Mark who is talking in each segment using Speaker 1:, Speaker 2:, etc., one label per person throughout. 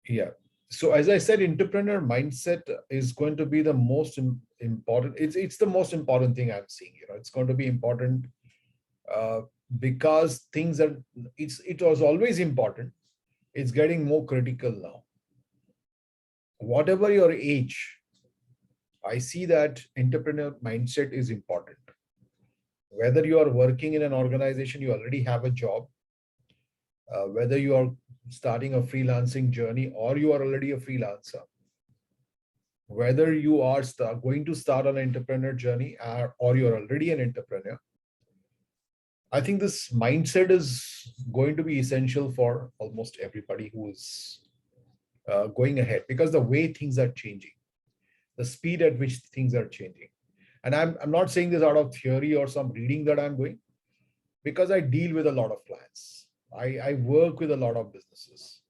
Speaker 1: Yeah. So as I said, entrepreneur mindset is going to be the most important. It's the most important thing I'm seeing. It's going to be important uh, because things are. It was always important. It's getting more critical now. Whatever your age, I see that entrepreneur mindset is important. Whether you are working in an organization, you already have a job. Whether you are starting a freelancing journey or you are already a freelancer, whether you are going to start an entrepreneur journey or you're already an entrepreneur, I think this mindset is going to be essential for almost everybody who is going ahead, because the way things are changing, the speed at which things are changing. And I'm not saying this out of theory or some reading that I'm doing, because I deal with a lot of clients. I work with a lot of businesses.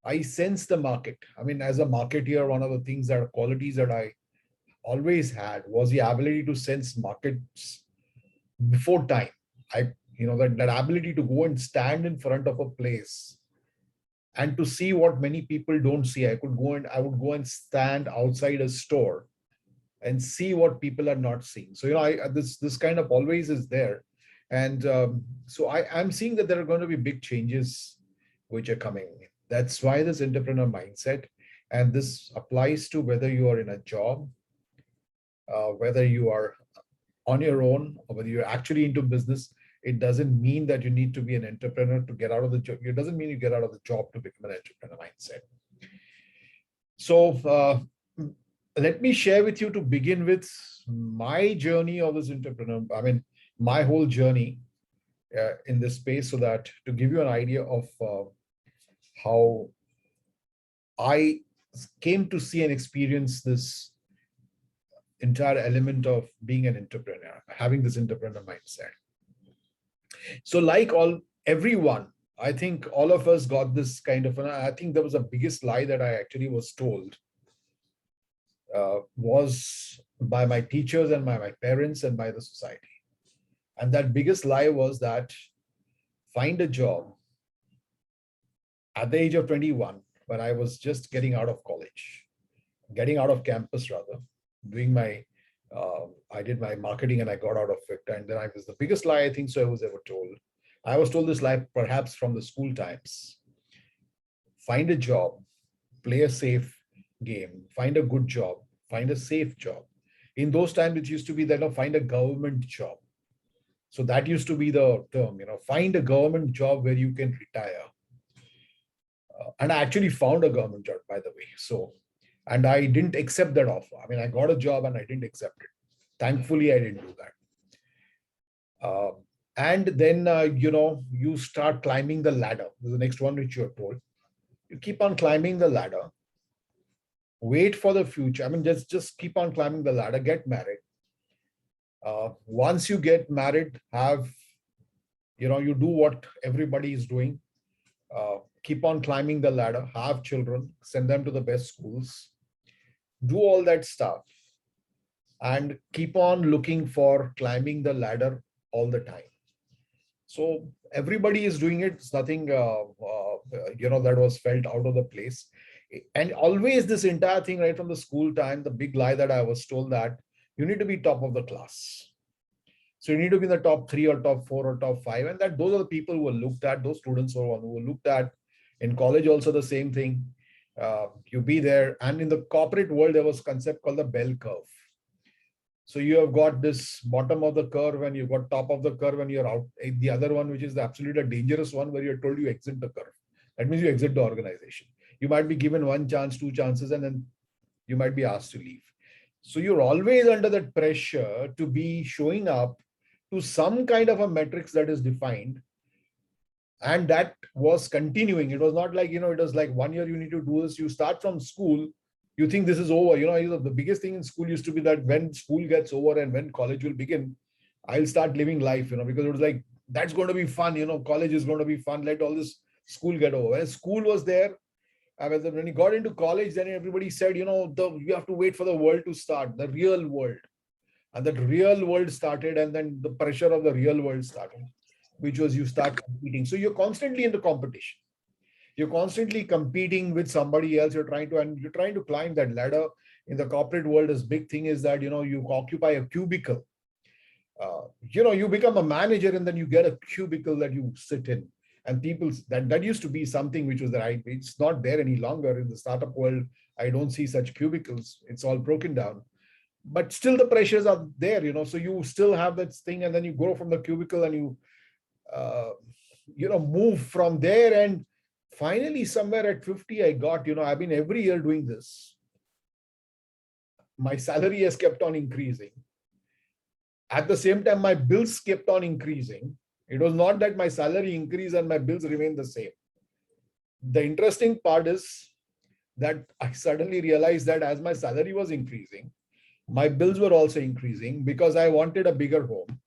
Speaker 1: I sense the market. I mean, as a marketeer, one of the things that qualities that I always had was the ability to sense markets before time. That ability to go and stand in front of a place and to see what many people don't see. I would go and stand outside a store and see what people are not seeing. So this kind of always is there. And so I'm seeing that there are going to be big changes which are coming. That's why this entrepreneur mindset, and this applies to whether you are in a job, whether you are on your own, or whether you're actually into business. It doesn't mean that you need to be an entrepreneur to get out of the job. It doesn't mean you get out of the job to become an entrepreneur mindset. So let me share with you, to begin with, my journey of this entrepreneur. I mean, my whole journey in this space, so that to give you an idea of how I came to see and experience this entire element of being an entrepreneur, having this entrepreneur mindset. So, like everyone, I think all of us got this kind of, and I think there was a biggest lie that I actually was told, was by my teachers and by my parents and by the society. And that biggest lie was that find a job at the age of 21, when I was just getting out of college, getting out of campus rather, doing my, I did my marketing and I got out of it. And then I was the biggest lie I think so I was ever told. I was told this lie perhaps from the school times. Find a job, play a safe game, find a good job, find a safe job. In those times, it used to be that find a government job. So that used to be the term, find a government job where you can retire. And I actually found a government job, by the way. So, and I didn't accept that offer. I mean, I got a job and I didn't accept it. Thankfully, I didn't do that. And then, you start climbing the ladder. This is the next one which you're told. You keep on climbing the ladder. Wait for the future. I mean, just keep on climbing the ladder. Get married. Once you get married, you do what everybody is doing. Keep on climbing the ladder. Have children. Send them to the best schools. Do all that stuff, and keep on looking for climbing the ladder all the time. So everybody is doing it. It's nothing, that was felt out of the place. And always this entire thing, right from the school time, the big lie that I was told, that you need to be top of the class. So you need to be in the top 3 or top 4 or top 5. And that those are the people who were looked at, those students who were looked at in college, also the same thing. You be there. And in the corporate world, there was a concept called the bell curve. So you have got this bottom of the curve and you've got top of the curve and you're out. The other one, which is the absolutely dangerous one, where you're told you exit the curve. That means you exit the organization. You might be given 1 chance, 2 chances, and then you might be asked to leave. So you're always under that pressure to be showing up to some kind of a metrics that is defined. And that was continuing. It was not like, it was like 1 year you need to do this. You start from school, you think this is over. The biggest thing in school used to be that when school gets over and when college will begin, I'll start living life, because it was like, that's going to be fun, college is going to be fun. Let all this school get over. When school was there, when you got into college, then everybody said, you have to wait for the world to start, the real world. And that real world started, and then the pressure of the real world started, which was you start competing. So you're constantly in the competition. You're constantly competing with somebody else. You're trying to climb that ladder. In the corporate world, this big thing is that, you occupy a cubicle. You become a manager and then you get a cubicle that you sit in. And people, that used to be something which was the right. It's not there any longer in the startup world. I don't see such cubicles. It's all broken down. But still the pressures are there, so you still have that thing, and then you go from the cubicle and uh, move from there. And finally, somewhere at 50, I got, I've been every year doing this. My salary has kept on increasing. At the same time, my bills kept on increasing. It was not that my salary increased and my bills remained the same. The interesting part is that I suddenly realized that as my salary was increasing, my bills were also increasing because I wanted a bigger home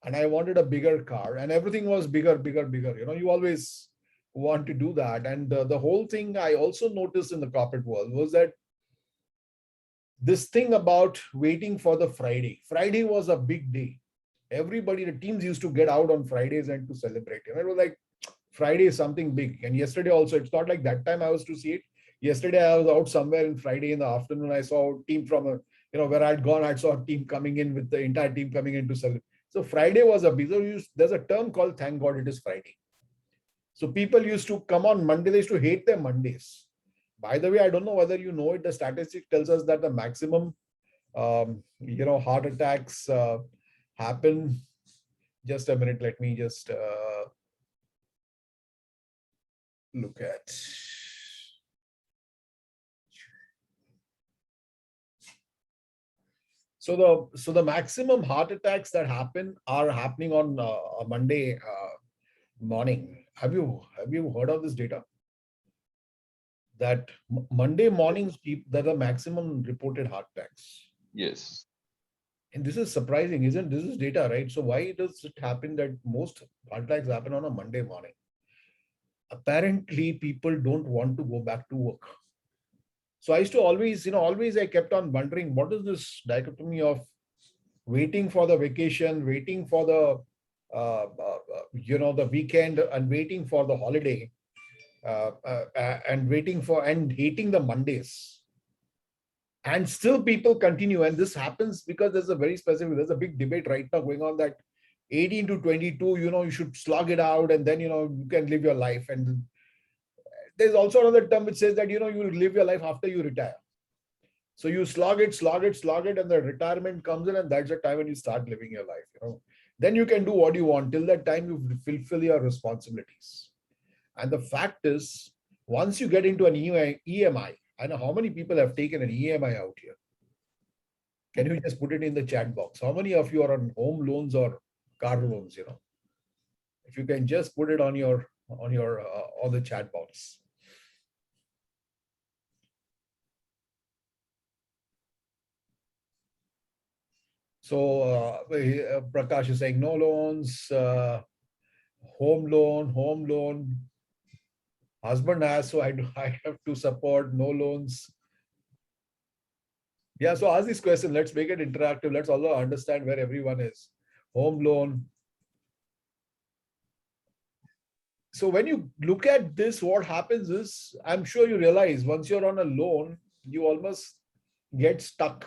Speaker 1: and I wanted a bigger car, and everything was bigger, bigger, bigger. You always want to do that. And the whole thing I also noticed in the corporate world was that this thing about waiting for the Friday. Friday was a big day. Everybody, the teams used to get out on Fridays and to celebrate. It was like Friday is something big. And yesterday also, it's not like that time I was to see it. Yesterday I was out somewhere in Friday in the afternoon. I saw a team from where I'd gone, I saw a team coming in with the entire team coming in to celebrate. So Friday was a busy. There's a term called "Thank God it is Friday." So people used to come on Monday. They used to hate their Mondays. By the way, I don't know whether you know it. The statistic tells us that the maximum, heart attacks happen. Just a minute. Let me just look at. So the maximum heart attacks that happen are happening on a Monday morning. Have you heard of this data? That Monday mornings, that are maximum reported heart attacks.
Speaker 2: Yes.
Speaker 1: And this is surprising, isn't this? Is data, right? So why does it happen that most heart attacks happen on a Monday morning? Apparently, people don't want to go back to work. So I used to always I kept on wondering, what is this dichotomy of waiting for the vacation, waiting for the weekend, and waiting for the holiday, and waiting for and hating the Mondays. And still people continue. And this happens because there's a big debate right now going on that 18 to 22, you should slog it out, and then, you can live your life. And there's also another term which says that, you will live your life after you retire. So you slog it, and the retirement comes in, and that's the time when you start living your life. Then you can do what you want. Till that time, you fulfill your responsibilities. And the fact is, once you get into an EMI, I know how many people have taken an EMI out here. Can you just put it in the chat box? How many of you are on home loans or car loans? If you can just put it on the chat box. So Prakash is saying no loans, home loan. Husband has, so I have to support no loans. Yeah, so ask this question. Let's make it interactive. Let's also understand where everyone is. Home loan. So when you look at this, what happens is, I'm sure you realize once you're on a loan, you almost get stuck.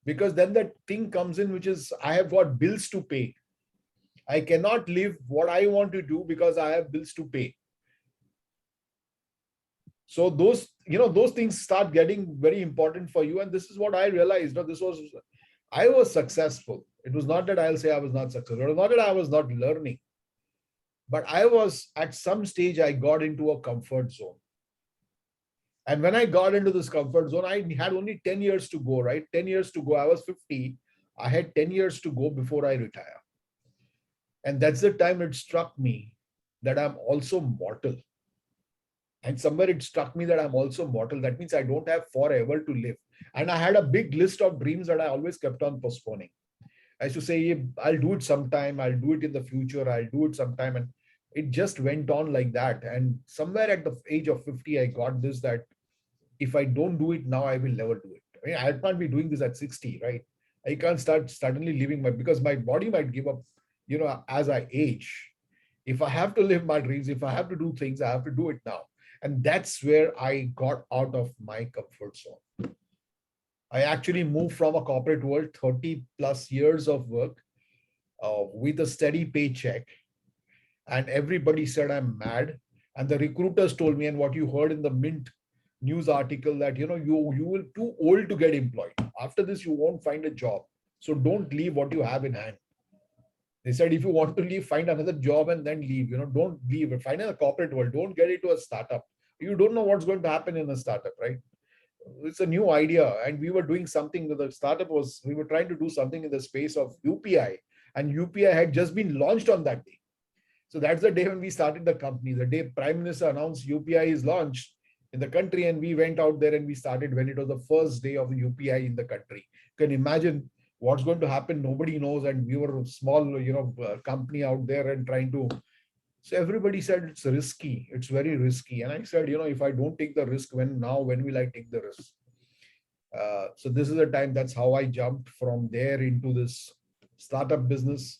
Speaker 1: Because then that thing comes in, which is, I have got bills to pay. I cannot live what I want to do because I have bills to pay. So those things start getting very important for you. And this is what I realized. I was successful. It was not that I'll say I was not successful. It was not that I was not learning. But I was, at some stage, I got into a comfort zone. And when I got into this comfort zone, I had only 10 years to go, right? 10 years to go. I was 50. I had 10 years to go before I retire. And that's the time it struck me that I'm also mortal. And somewhere it struck me that I'm also mortal. That means I don't have forever to live. And I had a big list of dreams that I always kept on postponing. I used to say, I'll do it sometime. I'll do it in the future. I'll do it sometime. And it just went on like that. And somewhere at the age of 50, I got this, that if I don't do it now, I will never do it. I mean, I can't be doing this at 60, right? I can't start suddenly living because my body might give up, as I age. If I have to live my dreams, if I have to do things, I have to do it now. And that's where I got out of my comfort zone. I actually moved from a corporate world, 30 plus years of work with a steady paycheck. And everybody said I'm mad. And the recruiters told me, and what you heard in the Mint news article, that you will too old to get employed. After this, you won't find a job. So don't leave what you have in hand. They said if you want to leave, find another job and then leave. Don't leave. Find in a corporate world. Don't get into a startup. You don't know what's going to happen in a startup, right? It's a new idea, and we were doing something with the startup was we were trying to do something in the space of UPI, and UPI had just been launched on that day. So that's the day when we started the company. The day Prime Minister announced UPI is launched in the country, and we went out there and we started when it was the first day of UPI in the country. You can imagine what's going to happen. Nobody knows, and we were a small, company out there and trying to. So everybody said it's risky. It's very risky, and I said, if I don't take the risk, when will I take the risk? So this is the time. That's how I jumped from there into this startup business.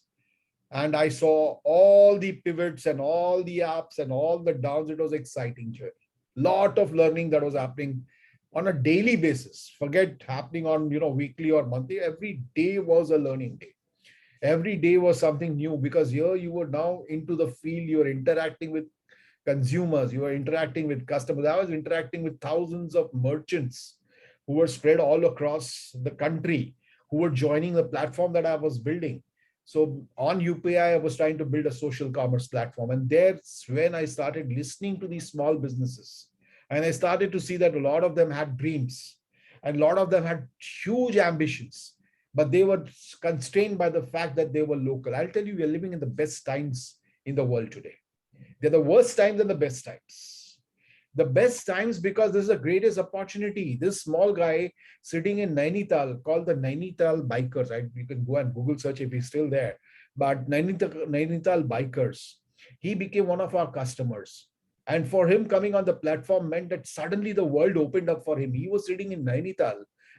Speaker 1: And I saw all the pivots and all the ups and all the downs. It was exciting journey. Lot of learning that was happening on a daily basis. Forget happening on weekly or monthly. Every day was a learning day. Every day was something new, because here you were now into the field. You were interacting with consumers. You were interacting with customers. I was interacting with thousands of merchants who were spread all across the country, who were joining the platform that I was building. So on UPI, I was trying to build a social commerce platform. And that's when I started listening to these small businesses. And I started to see that a lot of them had dreams and a lot of them had huge ambitions, but they were constrained by the fact that they were local. I'll tell you, we are living in the best times in the world today. They're the worst times and the best times. The best times because this is the greatest opportunity. This small guy sitting in Nainital, called the Nainital Bikers. You can go and Google search if he's still there. But Nainital Bikers, he became one of our customers. And for him, coming on the platform meant that suddenly the world opened up for him. He was sitting in Nainital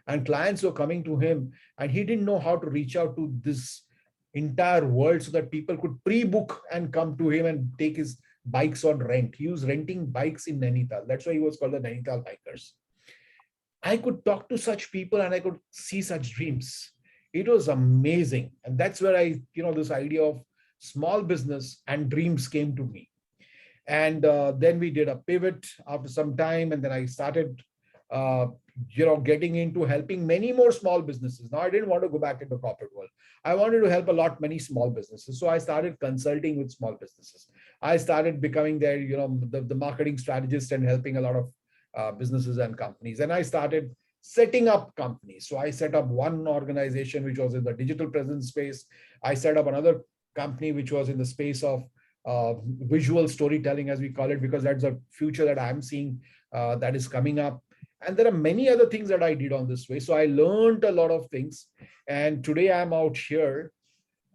Speaker 1: and clients were coming to him, and he didn't know how to reach out to this entire world so that people could pre-book and come to him and take his bikes on rent. He was renting bikes in Nainital. That's why he was called the Nainital Bikers. I could talk to such people and I could see such dreams. It was amazing. And that's where this idea of small business and dreams came to me. And then we did a pivot after some time. And then I started, getting into helping many more small businesses. Now, I didn't want to go back into corporate world. I wanted to help many small businesses. So I started consulting with small businesses. I started becoming their, the marketing strategist and helping a lot of businesses and companies. And I started setting up companies. So I set up one organization which was in the digital presence space. I set up another company which was in the space of visual storytelling, as we call it, because that's a future that I'm seeing that is coming up. And there are many other things that I did on this way. So I learned a lot of things. And today I'm out here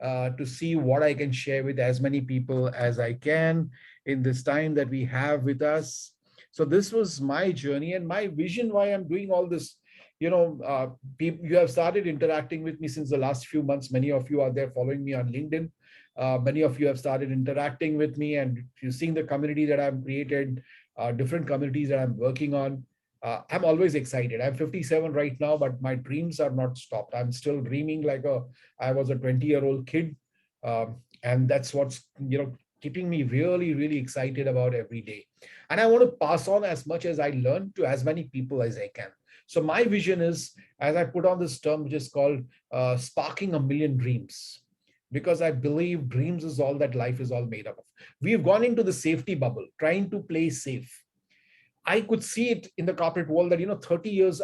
Speaker 1: to see what I can share with as many people as I can in this time that we have with us. So this was my journey and my vision why I'm doing all this. People, you have started interacting with me since the last few months. Many of you are there following me on LinkedIn. Many of you have started interacting with me, and you're seeing the community that I've created, different communities that I'm working on. I'm always excited. I'm 57 right now, but my dreams are not stopped. I'm still dreaming like I was a 20-year-old kid. And that's what's, keeping me really, really excited about every day. And I want to pass on as much as I learn to as many people as I can. So my vision is, as I put on this term, which is called sparking a million dreams, because I believe dreams is all that life is all made up of. We've gone into the safety bubble, trying to play safe. I could see it in the corporate world that, 30 years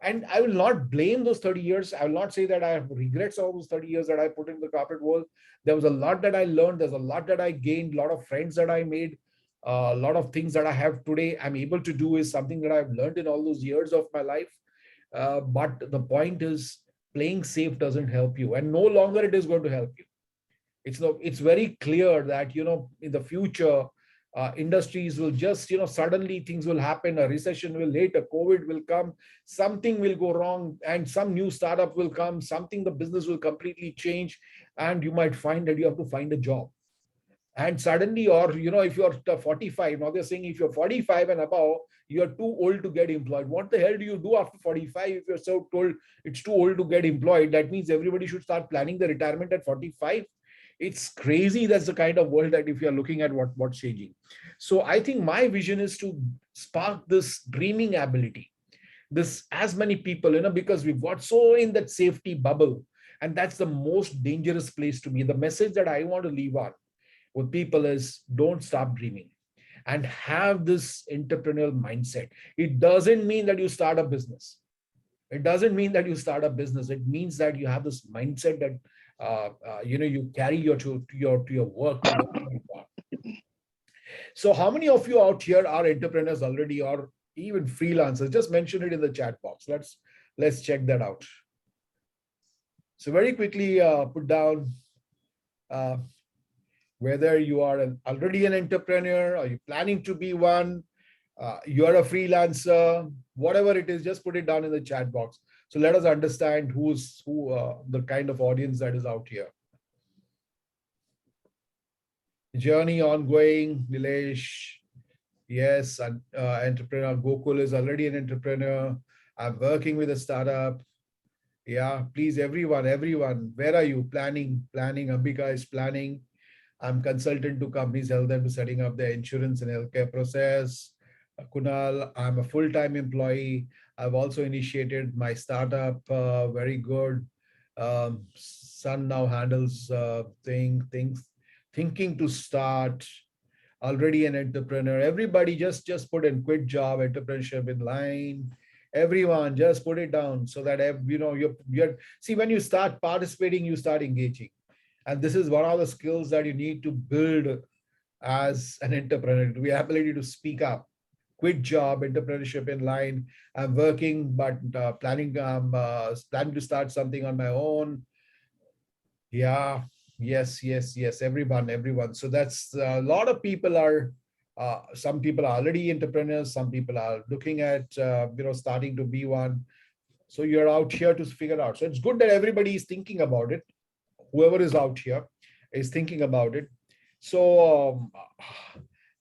Speaker 1: and I will not blame those 30 years. I will not say that I have regrets of those 30 years that I put in the corporate world. There was a lot that I learned. There's a lot that I gained, a lot of friends that I made, a lot of things that I have today. I'm able to do is something that I've learned in all those years of my life. But the point is, playing safe doesn't help you, and no longer it is going to help you. It's very clear that, in the future, industries will just, suddenly things will happen. A recession will hit, a COVID will come, something will go wrong, and some new startup will come, something, the business will completely change, and you might find that you have to find a job. And suddenly, or if you're 45, now they're saying if you're 45 and above, you're too old to get employed. What the hell do you do after 45 if you're so told it's too old to get employed? That means everybody should start planning the retirement at 45. It's crazy. That's the kind of world that if you're looking at what's changing. So I think my vision is to spark this dreaming ability, this as many people, because we've got so in that safety bubble, and that's the most dangerous place to be. The message that I want to leave on with people is don't stop dreaming and have this entrepreneurial mindset. It doesn't mean that you start a business. It doesn't mean that you start a business. It means that you have this mindset that you carry to your work, to what you want. So how many of you out here are entrepreneurs already, or even freelancers? Just mention it in the chat box. Let's check that out. So very quickly put down uh, whether you are already an entrepreneur, or you're planning to be one, you're a freelancer, whatever it is, just put it down in the chat box. So let us understand who the kind of audience that is out here. Journey ongoing, Nilesh. Yes, entrepreneur. Gokul is already an entrepreneur. I'm working with a startup. Yeah, please, everyone, where are you? Planning. Ambika is planning. I'm consultant to companies, help them to setting up their insurance and healthcare process. Kunal, I'm a full-time employee. I've also initiated my startup. Very good. Son now handles things, thinking to start. Already an entrepreneur. Everybody just put in quit job, entrepreneurship in line. Everyone just put it down so that you're see, when you start participating, you start engaging. And this is one of the skills that you need to build as an entrepreneur, to be ability to speak up. Quit job, entrepreneurship in line. I'm working, but planning to start something on my own. Yeah, yes. Everyone. So that's a lot of people are. Some people are already entrepreneurs. Some people are looking at starting to be one. So you're out here to figure out. So it's good that everybody is thinking about it. Whoever is out here is thinking about it. So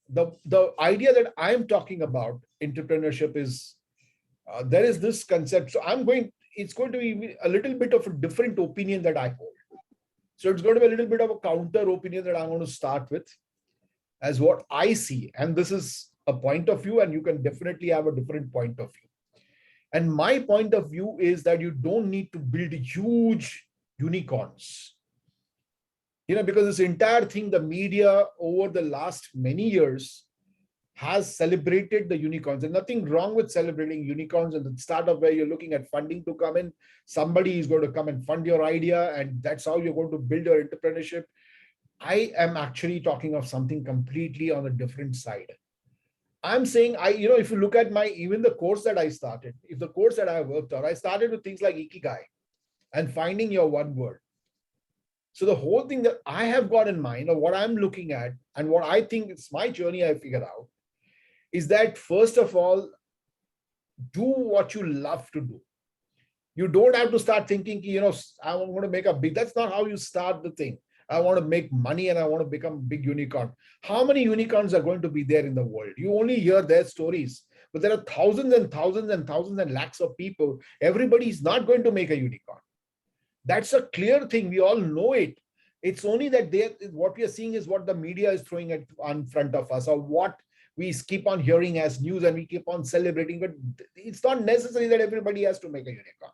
Speaker 1: the idea that I'm talking about entrepreneurship is there is this concept. So it's going to be a little bit of a different opinion that I hold. So it's going to be a little bit of a counter opinion that I want to start with as what I see. And this is a point of view, and you can definitely have a different point of view. And my point of view is that you don't need to build huge unicorns. Because this entire thing, the media over the last many years has celebrated the unicorns. And nothing wrong with celebrating unicorns at the start of where you're looking at funding to come in. Somebody is going to come and fund your idea, and that's how you're going to build your entrepreneurship. I am actually talking of something completely on a different side. I'm saying, if you look at even the course that I started, if the course that I worked on, I started with things like Ikigai and finding your one word. So the whole thing that I have got in mind, or what I'm looking at, and what I think it's my journey I figured out, is that first of all, do what you love to do. You don't have to start thinking, I want to make a big, that's not how you start the thing. I want to make money and I want to become a big unicorn. How many unicorns are going to be there in the world? You only hear their stories, but there are thousands and thousands and thousands and lakhs of people. Everybody is not going to make a unicorn. That's a clear thing. We all know it. It's only that what we are seeing is what the media is throwing at on front of us, or what we keep on hearing as news, and we keep on celebrating. But it's not necessary that everybody has to make a unicorn.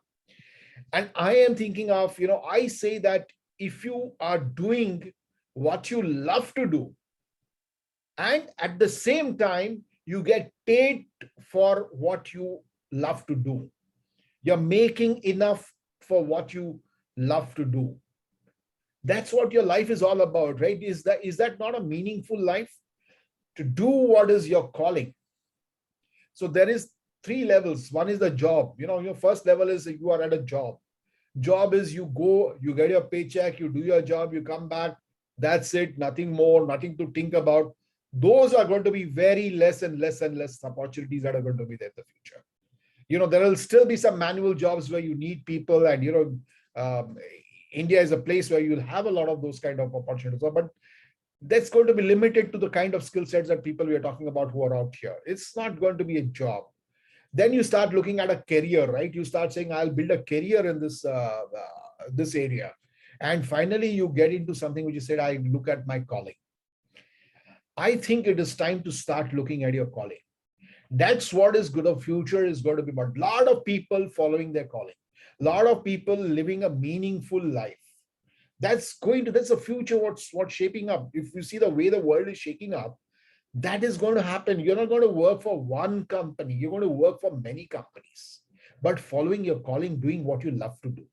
Speaker 1: And I am thinking of, I say that if you are doing what you love to do, and at the same time, you get paid for what you love to do, you're making enough for what you love to do. That's what your life is all about, right? Is that not a meaningful life? To do what is your calling. So there is 3 levels. One is the job. Your first level is you are at a job. Job is you go, you get your paycheck, you do your job, you come back. That's it. Nothing more, nothing to think about. Those are going to be very less and less and less opportunities that are going to be there in the future. There will still be some manual jobs where you need people, and India is a place where you'll have a lot of those kind of opportunities. But that's going to be limited to the kind of skill sets that people we are talking about who are out here. It's not going to be a job. Then you start looking at a career, right? You start saying, I'll build a career in this area. And finally, you get into something which you said, I look at my calling. I think it is time to start looking at your calling. That's what is good. Of future is going to be about. A lot of people following their calling. A lot of people living a meaningful life. That's a future what's shaping up. If you see the way the world is shaking up, that is going to happen. You're not going to work for one company. You're going to work for many companies, but following your calling, doing what you love to do.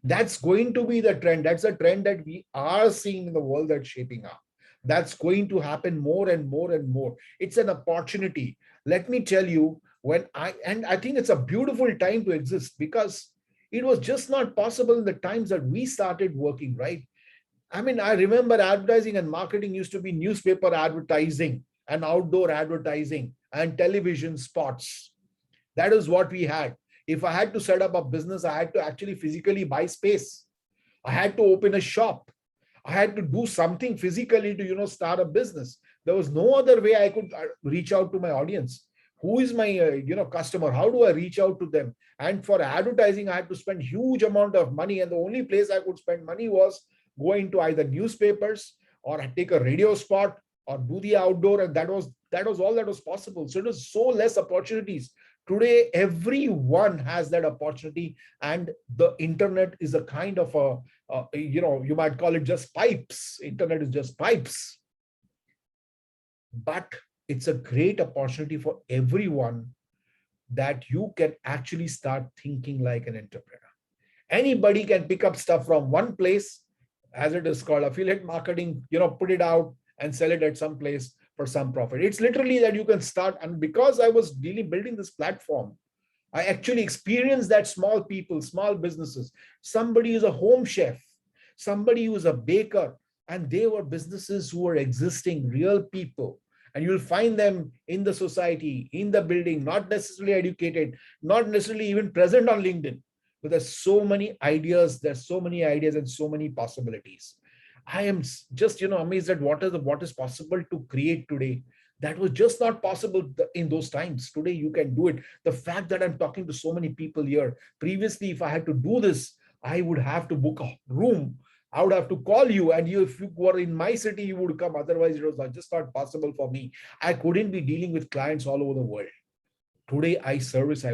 Speaker 1: That's going to be the trend. That's a trend that we are seeing in the world that's shaping up. That's going to happen more and more and more. It's an opportunity. Let me tell you, I think it's a beautiful time to exist, because it was just not possible in the times that we started working, right? I mean, I remember advertising and marketing used to be newspaper advertising and outdoor advertising and television spots. That is what we had. If I had to set up a business, I had to actually physically buy space. I had to open a shop. I had to do something physically to, start a business. There was no other way I could reach out to my audience. Who is my, customer? How do I reach out to them? And for advertising, I had to spend huge amount of money. And the only place I could spend money was going to either newspapers or take a radio spot or do the outdoor. And that was all that was possible. So it was so less opportunities. Today, everyone has that opportunity, and the internet is a kind of you might call it just pipes. Internet is just pipes, but it's a great opportunity for everyone that you can actually start thinking like an entrepreneur. Anybody can pick up stuff from one place, as it is called affiliate marketing, put it out and sell it at some place for some profit. It's literally that you can start. And because I was really building this platform, I actually experienced that small people, small businesses, somebody is a home chef, somebody who is a baker, and they were businesses who were existing, real people. And you'll find them in the society, in the building, not necessarily educated, not necessarily even present on LinkedIn. But there's so many ideas, and so many possibilities. I am just, amazed at what is possible to create today. That was just not possible in those times. Today, you can do it. The fact that I'm talking to so many people here. Previously, if I had to do this, I would have to book a room. I would have to call you, and if you were in my city, you would come. Otherwise, it was just not possible for me. I couldn't be dealing with clients all over the world. Today, I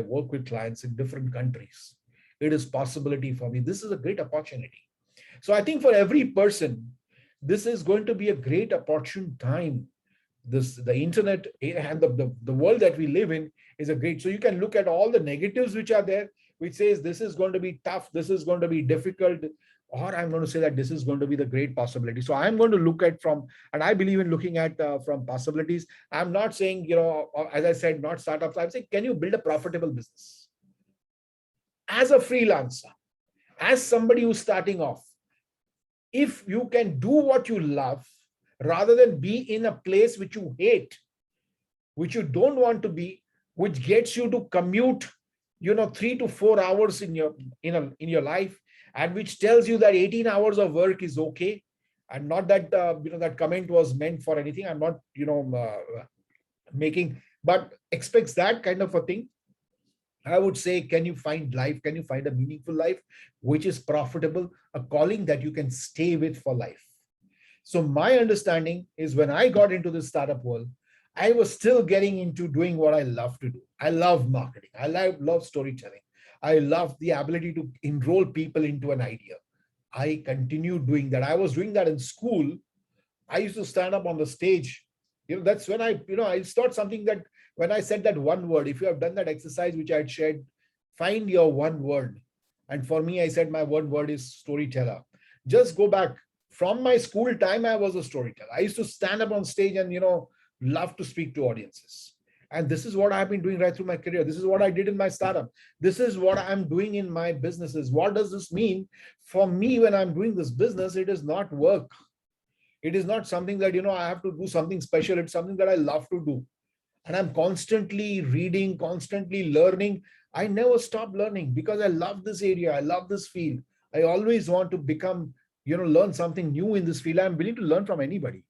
Speaker 1: work with clients in different countries. It is possibility for me. This is a great opportunity. So I think for every person, this is going to be a great opportune time. The internet and the world that we live in is a great. So you can look at all the negatives which are there, which says this is going to be tough, this is going to be difficult, or I'm going to say that this is going to be the great possibility. So I'm going to look at and I believe in looking at from possibilities. I'm not saying, as I said, not startups. I'm saying, can you build a profitable business as a freelancer, as somebody who's starting off? If you can do what you love, rather than be in a place which you hate, which you don't want to be, which gets you to commute, 3 to 4 hours in your life, and which tells you that 18 hours of work is okay, and not that that comment was meant for anything. I'm not making, but expects that kind of a thing. I would say, can you find life? Can you find a meaningful life which is profitable, a calling that you can stay with for life? So my understanding is, when I got into the startup world, I was still getting into doing what I love to do. I love marketing. I love storytelling. I love the ability to enroll people into an idea. I continued doing that. I was doing that in school. I used to stand up on the stage. That's when I start something that when I said that one word, if you have done that exercise, which I had shared, find your one word. And for me, I said my one word is storyteller. Just go back. From my school time, I was a storyteller. I used to stand up on stage and, love to speak to audiences. And this is what I've been doing right through my career. This is what I did in my startup. This is what I'm doing in my businesses. What does this mean? For me, when I'm doing this business, it is not work. It is not something that, I have to do something special. It's something that I love to do. And I'm constantly reading, constantly learning. I never stop learning because I love this area. I love this field. I always want to become, learn something new in this field. I'm willing to learn from anybody.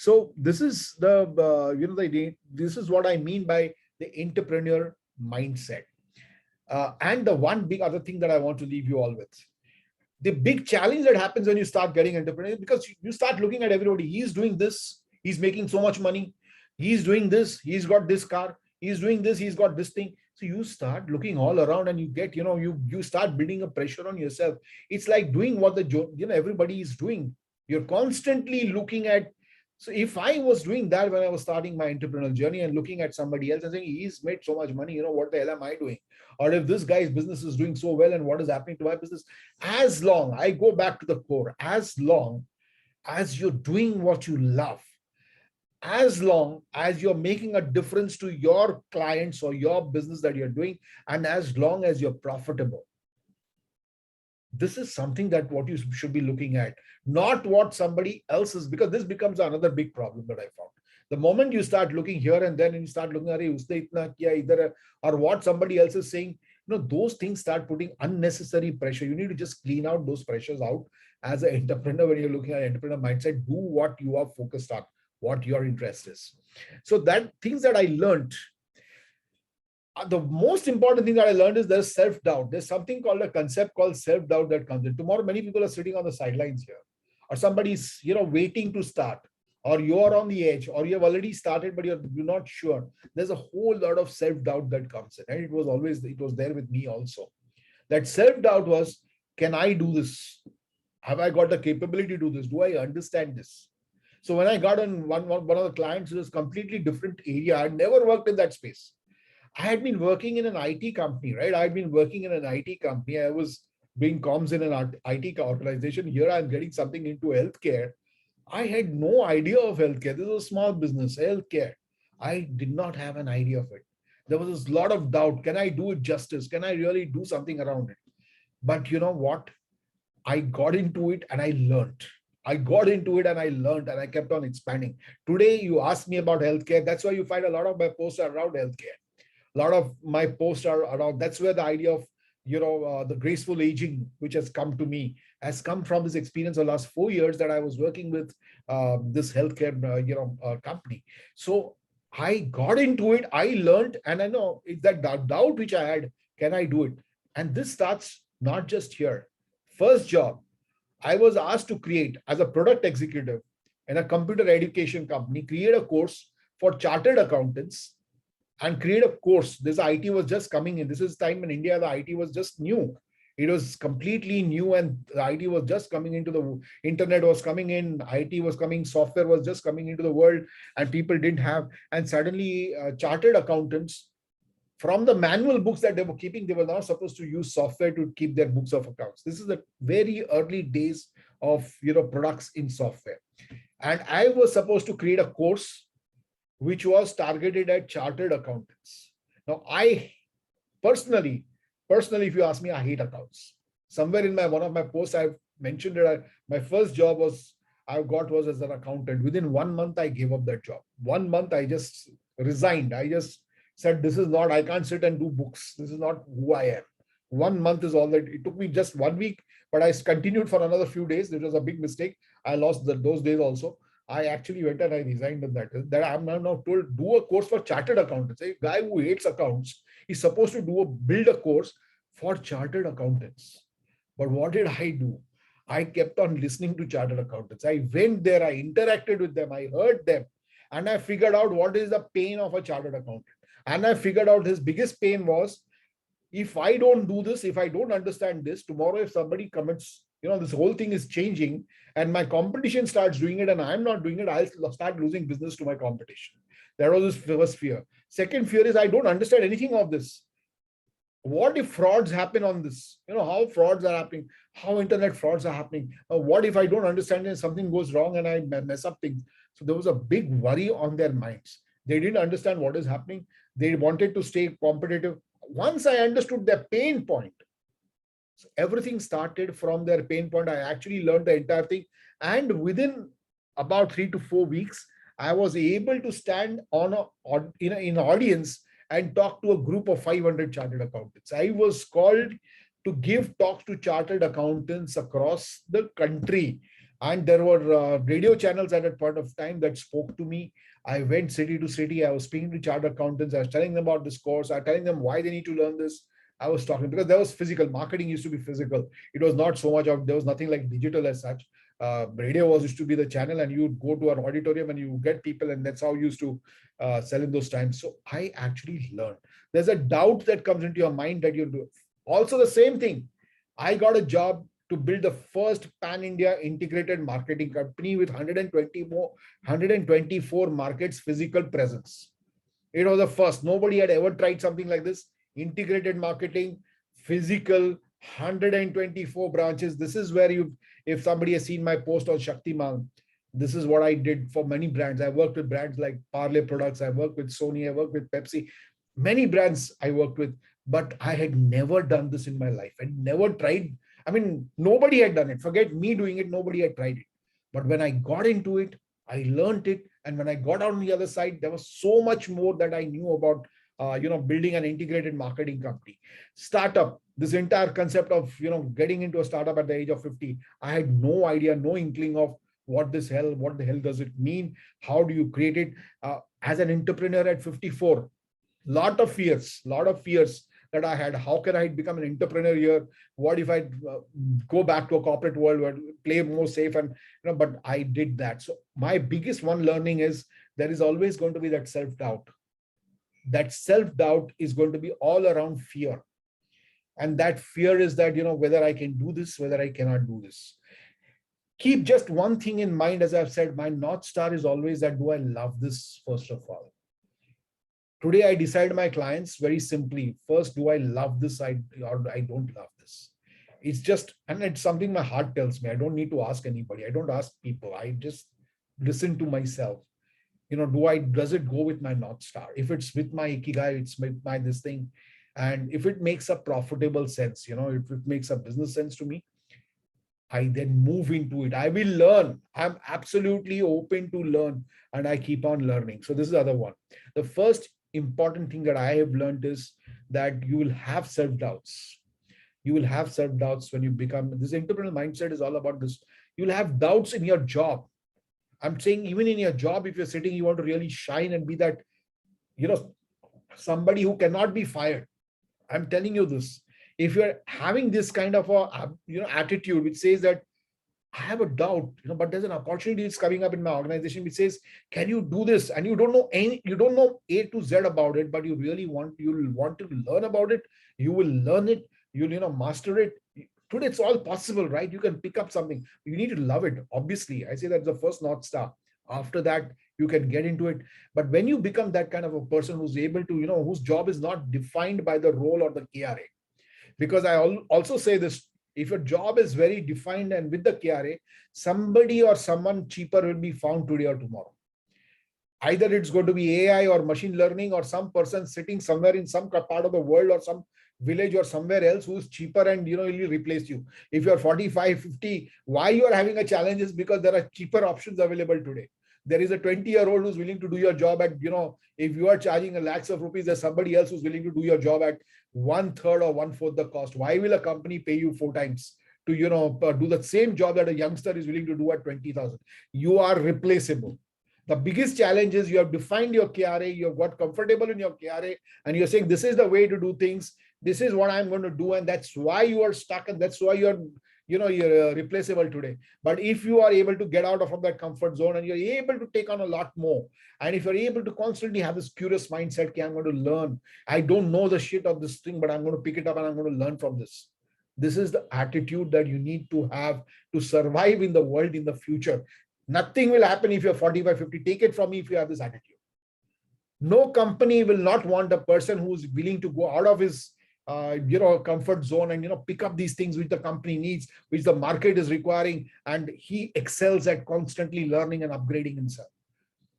Speaker 1: So this is this is what I mean by the entrepreneur mindset. And the one big other thing that I want to leave you all with, the big challenge that happens when you start getting entrepreneurs, because you start looking at everybody. He's doing this, he's making so much money, he's doing this, he's got this car, he's doing this, he's got this thing. So you start looking all around and you get, you start building a pressure on yourself. It's like doing what everybody is doing. You're constantly looking at. So if I was doing that when I was starting my entrepreneurial journey and looking at somebody else and saying he's made so much money, what the hell am I doing? Or if this guy's business is doing so well and what is happening to my business? As long, I go back to the core, as long as you're doing what you love, as long as you're making a difference to your clients or your business that you're doing, and as long as you're profitable, this is something that what you should be looking at, not what somebody else is, because this becomes another big problem that I found. The moment you start looking here and then and you start looking at usne itna kiya idhar, or what somebody else is saying, those things start putting unnecessary pressure. You need to just clean out those pressures out. As an entrepreneur, when you're looking at entrepreneur mindset, do what you are focused on, what your interest is. So that things that I learned, the most important thing that I learned is there's self-doubt. There's something called a concept called self-doubt that comes in. Tomorrow, many people are sitting on the sidelines here, or somebody's, waiting to start, or you're on the edge, or you've already started, but you're not sure. There's a whole lot of self-doubt that comes in. And it was there with me also. That self-doubt was, can I do this? Have I got the capability to do this? Do I understand this? So when I got on one of the clients, it was completely different area. I'd never worked in that space. I had been working in an IT company, right? I had been working in an IT company. I was doing comms in an IT organization. Here I'm getting something into healthcare. I had no idea of healthcare. This is a small business, healthcare. I did not have an idea of it. There was a lot of doubt. Can I do it justice? Can I really do something around it? But you know what? I got into it and I learned. I got into it and I learned and I kept on expanding. Today, you ask me about healthcare. That's why you find a lot of my posts are around healthcare. A lot of my posts are around. That's where the idea of the graceful aging, which has come to me, has come from this experience of the last 4 years that I was working with this healthcare company. So I got into it, I learned, and I know it's that doubt which I had, can I do it? And this starts not just here. First job, I was asked to create as a product executive in a computer education company, create a course for chartered accountants and create a course. This IT was just coming in. This is time in India, the IT was just new. It was completely new and the IT was just coming into the internet was coming in, IT was coming, software was just coming into the world and people didn't have. And suddenly chartered accountants from the manual books that they were keeping, they were now supposed to use software to keep their books of accounts. This is the very early days of products in software. And I was supposed to create a course which was targeted at chartered accountants. Now, I personally, if you ask me, I hate accounts. Somewhere in one of my posts, I've mentioned that my first job I got was as an accountant. Within 1 month, I gave up that job. 1 month, I just resigned. I just said, this is not, I can't sit and do books. This is not who I am. 1 month is all that. It took me just 1 week, but I continued for another few days. It was a big mistake. I lost those days also. I actually went and I resigned in that I'm now told, do a course for chartered accountants. A guy who hates accounts is supposed to build a course for chartered accountants. But what did I do? I kept on listening to chartered accountants. I went there, I interacted with them, I heard them, and I figured out what is the pain of a chartered accountant. And I figured out his biggest pain was, if I don't do this, if I don't understand this, tomorrow if somebody commits, this whole thing is changing and my competition starts doing it and I'm not doing it, I'll start losing business to my competition. That was his first fear. Second fear is, I don't understand anything of this. What if frauds happen on this? How frauds are happening, how internet frauds are happening. What if I don't understand and something goes wrong and I mess up things? So there was a big worry on their minds. They didn't understand what is happening. They wanted to stay competitive. Once I understood their pain point, so everything started from their pain point. I actually learned the entire thing. And within about 3 to 4 weeks, I was able to stand in an audience and talk to a group of 500 chartered accountants. I was called to give talks to chartered accountants across the country. And there were radio channels at that point of time that spoke to me. I went city to city. I was speaking to chartered accountants. I was telling them about this course. I was telling them why they need to learn this. I was talking because there was physical marketing used to be physical. It was not so much of, there was nothing like digital as such. Radio was used to be the channel, and you would go to an auditorium and you get people, and that's how you used to sell in those times. So I actually learned. There's a doubt that comes into your mind that you do. Also, the same thing. I got a job to build the first pan-India integrated marketing company with 124 markets physical presence. It was the first. Nobody had ever tried something like this. Integrated marketing, physical, 124 branches. This is where you, if somebody has seen my post on Shaktiman, this is what I did for many brands. I worked with brands like Parley Products. I worked with Sony. I worked with Pepsi. Many brands I worked with, but I had never done this in my life. I never tried. I mean, nobody had done it. Forget me doing it. Nobody had tried it. But when I got into it, I learned it. And when I got on the other side, there was so much more that I knew about, building an integrated marketing company. Startup, this entire concept of, getting into a startup at the age of 50, I had no idea, no inkling of what the hell does it mean? How do you create it? As an entrepreneur at 54, lot of fears that I had. How can I become an entrepreneur here? What if I go back to a corporate world where play more safe? And but I did that. So my biggest one learning is there is always going to be that self-doubt. That self-doubt is going to be all around fear. And that fear is that, whether I can do this, whether I cannot do this. Keep just one thing in mind. As I've said, my North Star is always that, do I love this first of all? Today, I decide my clients very simply. First, do I love this or I don't love this? It's just, and it's something my heart tells me. I don't need to ask anybody. I don't ask people. I just listen to myself. Does it go with my North Star? If it's with my Ikigai, it's with my this thing. And if it makes a profitable sense, if it makes a business sense to me, I then move into it. I will learn. I'm absolutely open to learn, and I keep on learning. So this is the other one. The first important thing that I have learned is that you will have self-doubts. You will have self-doubts when you become, this entrepreneurial mindset is all about this. You'll have doubts in your job. I'm saying even in your job, if you're sitting, you want to really shine and be that, somebody who cannot be fired. I'm telling you this. If you're having this kind of a, attitude which says that I have a doubt, but there's an opportunity that's coming up in my organization which says, can you do this? And you don't know A to Z about it, but you'll want to learn about it. You will learn it. You'll, master it. Today, it's all possible, right? You can pick up something. You need to love it. Obviously, I say that's the first North Star. After that, you can get into it. But when you become that kind of a person who's able to, whose job is not defined by the role or the KRA, because I also say this, if your job is very defined and with the KRA, somebody or someone cheaper will be found today or tomorrow. Either it's going to be AI or machine learning or some person sitting somewhere in some part of the world or some village or somewhere else who's cheaper and will replace you. If you're 45, 50, why you are having a challenge is because there are cheaper options available today. There is a 20-year-old who's willing to do your job at, if you are charging a lakhs of rupees, there's somebody else who's willing to do your job at 1/3 or 1/4 the cost. Why will a company pay you 4 times to, do the same job that a youngster is willing to do at 20,000? You are replaceable. The biggest challenge is you have defined your KRA, you have got comfortable in your KRA, and you're saying, this is the way to do things. This is what I'm going to do. And that's why you are stuck. And that's why you're replaceable today. But if you are able to get out of that comfort zone and you're able to take on a lot more, and if you're able to constantly have this curious mindset, okay, I'm going to learn. I don't know the shit of this thing, but I'm going to pick it up and I'm going to learn from this. This is the attitude that you need to have to survive in the world in the future. Nothing will happen if you're 45, 50. Take it from me if you have this attitude. No company will not want a person who's willing to go out of his comfort zone and pick up these things which the company needs, which the market is requiring, and he excels at constantly learning and upgrading himself.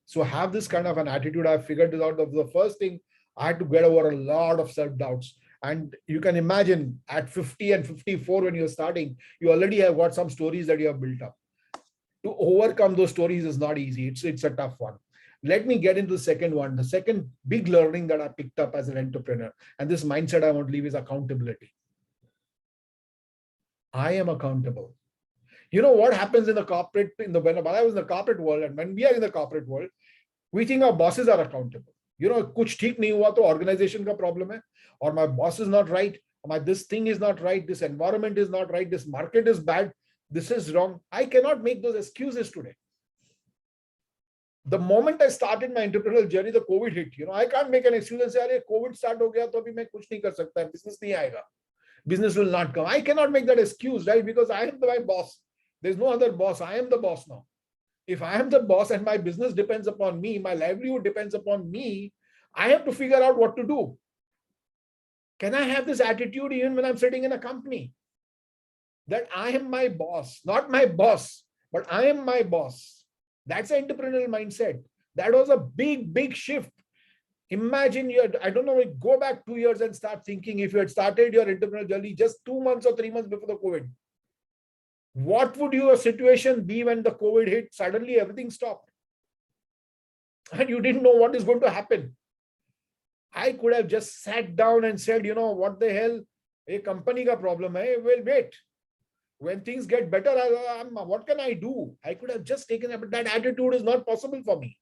Speaker 1: So have this kind of an attitude. I figured this out. The first thing, I had to get over a lot of self-doubts. And you can imagine at 50 and 54, when you're starting, you already have got some stories that you have built up. To overcome those stories is not easy. It's a tough one. Let me get into the second one. The second big learning that I picked up as an entrepreneur, and this mindset I want to leave, is accountability. I am accountable. You know what happens in the corporate, when I was in the corporate world, and when we are in the corporate world, we think our bosses are accountable. You know, kuch theek nahi hua to organization ka problem hai, or my boss is not right, or my this thing is not right, this environment is not right, this market is bad, this is wrong. I cannot make those excuses today. The moment I started my entrepreneurial journey, the COVID hit. You know, I can't make an excuse and say, "Arey, COVID start ho gaya, to abhi main kuch nahi kar sakta, business nahi aayega, business will not come." I cannot make that excuse, right? Because I am my boss. There's no other boss. I am the boss now. If I am the boss and my business depends upon me, my livelihood depends upon me, I have to figure out what to do. Can I have this attitude even when I'm sitting in a company? That I am my boss, not my boss, but I am my boss. That's an entrepreneurial mindset. That was a big, big shift. Imagine I don't know, go back 2 years and start thinking if you had started your entrepreneurial journey just 2 months or 3 months before the COVID. What would your situation be when the COVID hit? Suddenly everything stopped. And you didn't know what is going to happen. I could have just sat down and said, you know, what the hell? A company ka problem hai. Well, wait. When things get better, what can I do? I could have just taken it, but that attitude is not possible for me.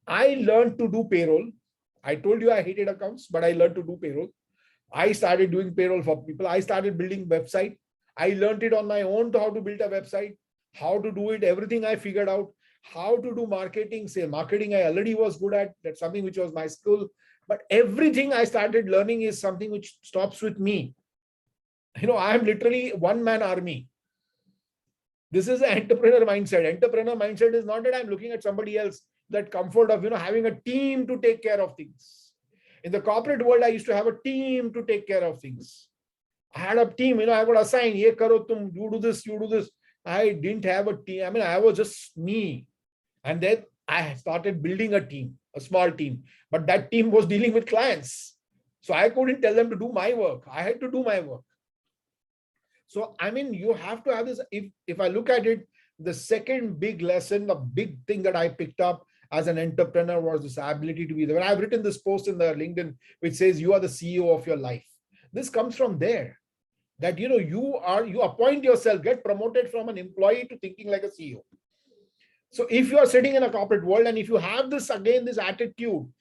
Speaker 1: I learned to do payroll. I told you I hated accounts, but I learned to do payroll. I started doing payroll for people. I started building website. I learned it on my own to how to build a website, how to do it, everything I figured out, how to do marketing. Say marketing I already was good at. That's something which was my skill. But everything I started learning is something which stops with me. You know, I am literally one-man army. This is an entrepreneur mindset. Entrepreneur mindset is not that I'm looking at somebody else, that comfort of, you know, having a team to take care of things. In the corporate world, I used to have a team to take care of things. I had a team, you know, I would assign, ye karo tum, you do this, you do this. I didn't have a team. I mean, I was just me. And then I started building a team, a small team. But that team was dealing with clients. So I couldn't tell them to do my work. I had to do my work. So, I mean, you have to have this. If I look at it, the second big lesson, the big thing that I picked up as an entrepreneur was this ability to be there. When I've written this post in the LinkedIn, which says you are the CEO of your life. This comes from there. That, you know, you appoint yourself, get promoted from an employee to thinking like a CEO. So if you are sitting in a corporate world and if you have this, again, this attitude,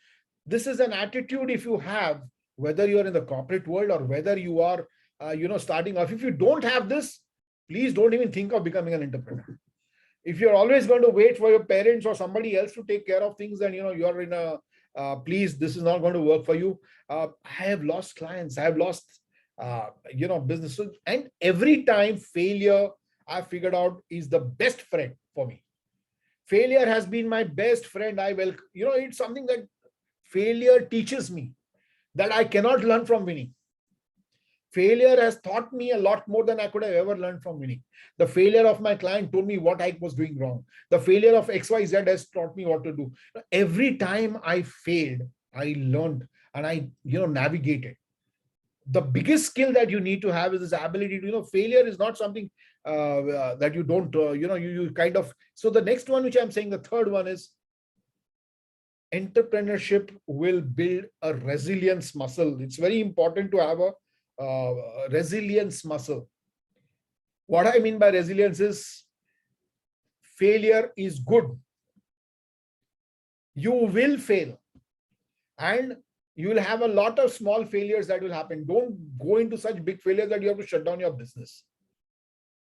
Speaker 1: this is an attitude if you have, whether you're in the corporate world or whether you are, you know, starting off. If you don't have this, please don't even think of becoming an entrepreneur. If you're always going to wait for your parents or somebody else to take care of things, then, you know, you're in a, please, this is not going to work for you. I have lost clients. I have lost, you know, businesses. And every time failure, I figured out, is the best friend for me. Failure has been my best friend. You know, it's something that failure teaches me, that I cannot learn from winning. Failure has taught me a lot more than I could have ever learned from winning. The failure of my client told me what I was doing wrong. The failure of XYZ has taught me what to do. Every time I failed, I learned and I, you know, navigated. The biggest skill that you need to have is this ability to, you know, failure is not something that you don't, you know, you kind of. So the next one, which I'm saying, the third one is, entrepreneurship will build a resilience muscle. It's very important to have a resilience muscle. What I mean by resilience is, failure is good. You will fail and you will have a lot of small failures that will happen. Don't go into such big failures that you have to shut down your business.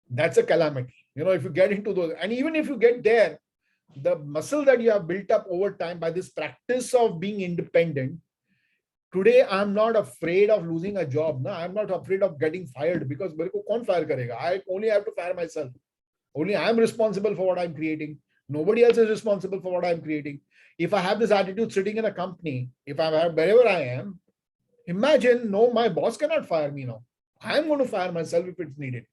Speaker 1: That's a calamity. You know, if you get into those, and even if you get there, the muscle that you have built up over time by this practice of being independent. Today, I'm not afraid of losing a job. No, I'm not afraid of getting fired, because kaun fire karega? I only have to fire myself. Only I'm responsible for what I'm creating. Nobody else is responsible for what I'm creating. If I have this attitude sitting in a company, if I have wherever I am, imagine, no, my boss cannot fire me now. I'm going to fire myself if it's needed.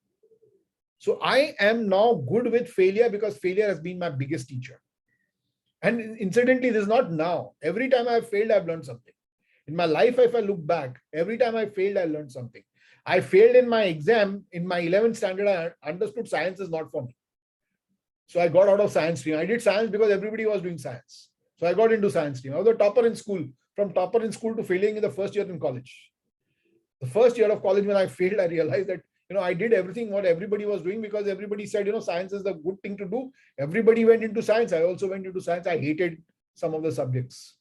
Speaker 1: So I am now good with failure, because failure has been my biggest teacher. And incidentally, this is not now. Every time I've failed, I've learned something. In my life, if I look back, every time I failed, I learned something. I failed in my exam in my 11th standard. I understood science is not for me. So I got out of science stream. I did science because everybody was doing science. So I got into science stream. I was a topper in school, from topper in school to failing in the first year in college. The first year of college, when I failed, I realized that, I did everything what everybody was doing because everybody said, science is the good thing to do. Everybody went into science. I also went into science. I hated some of the subjects.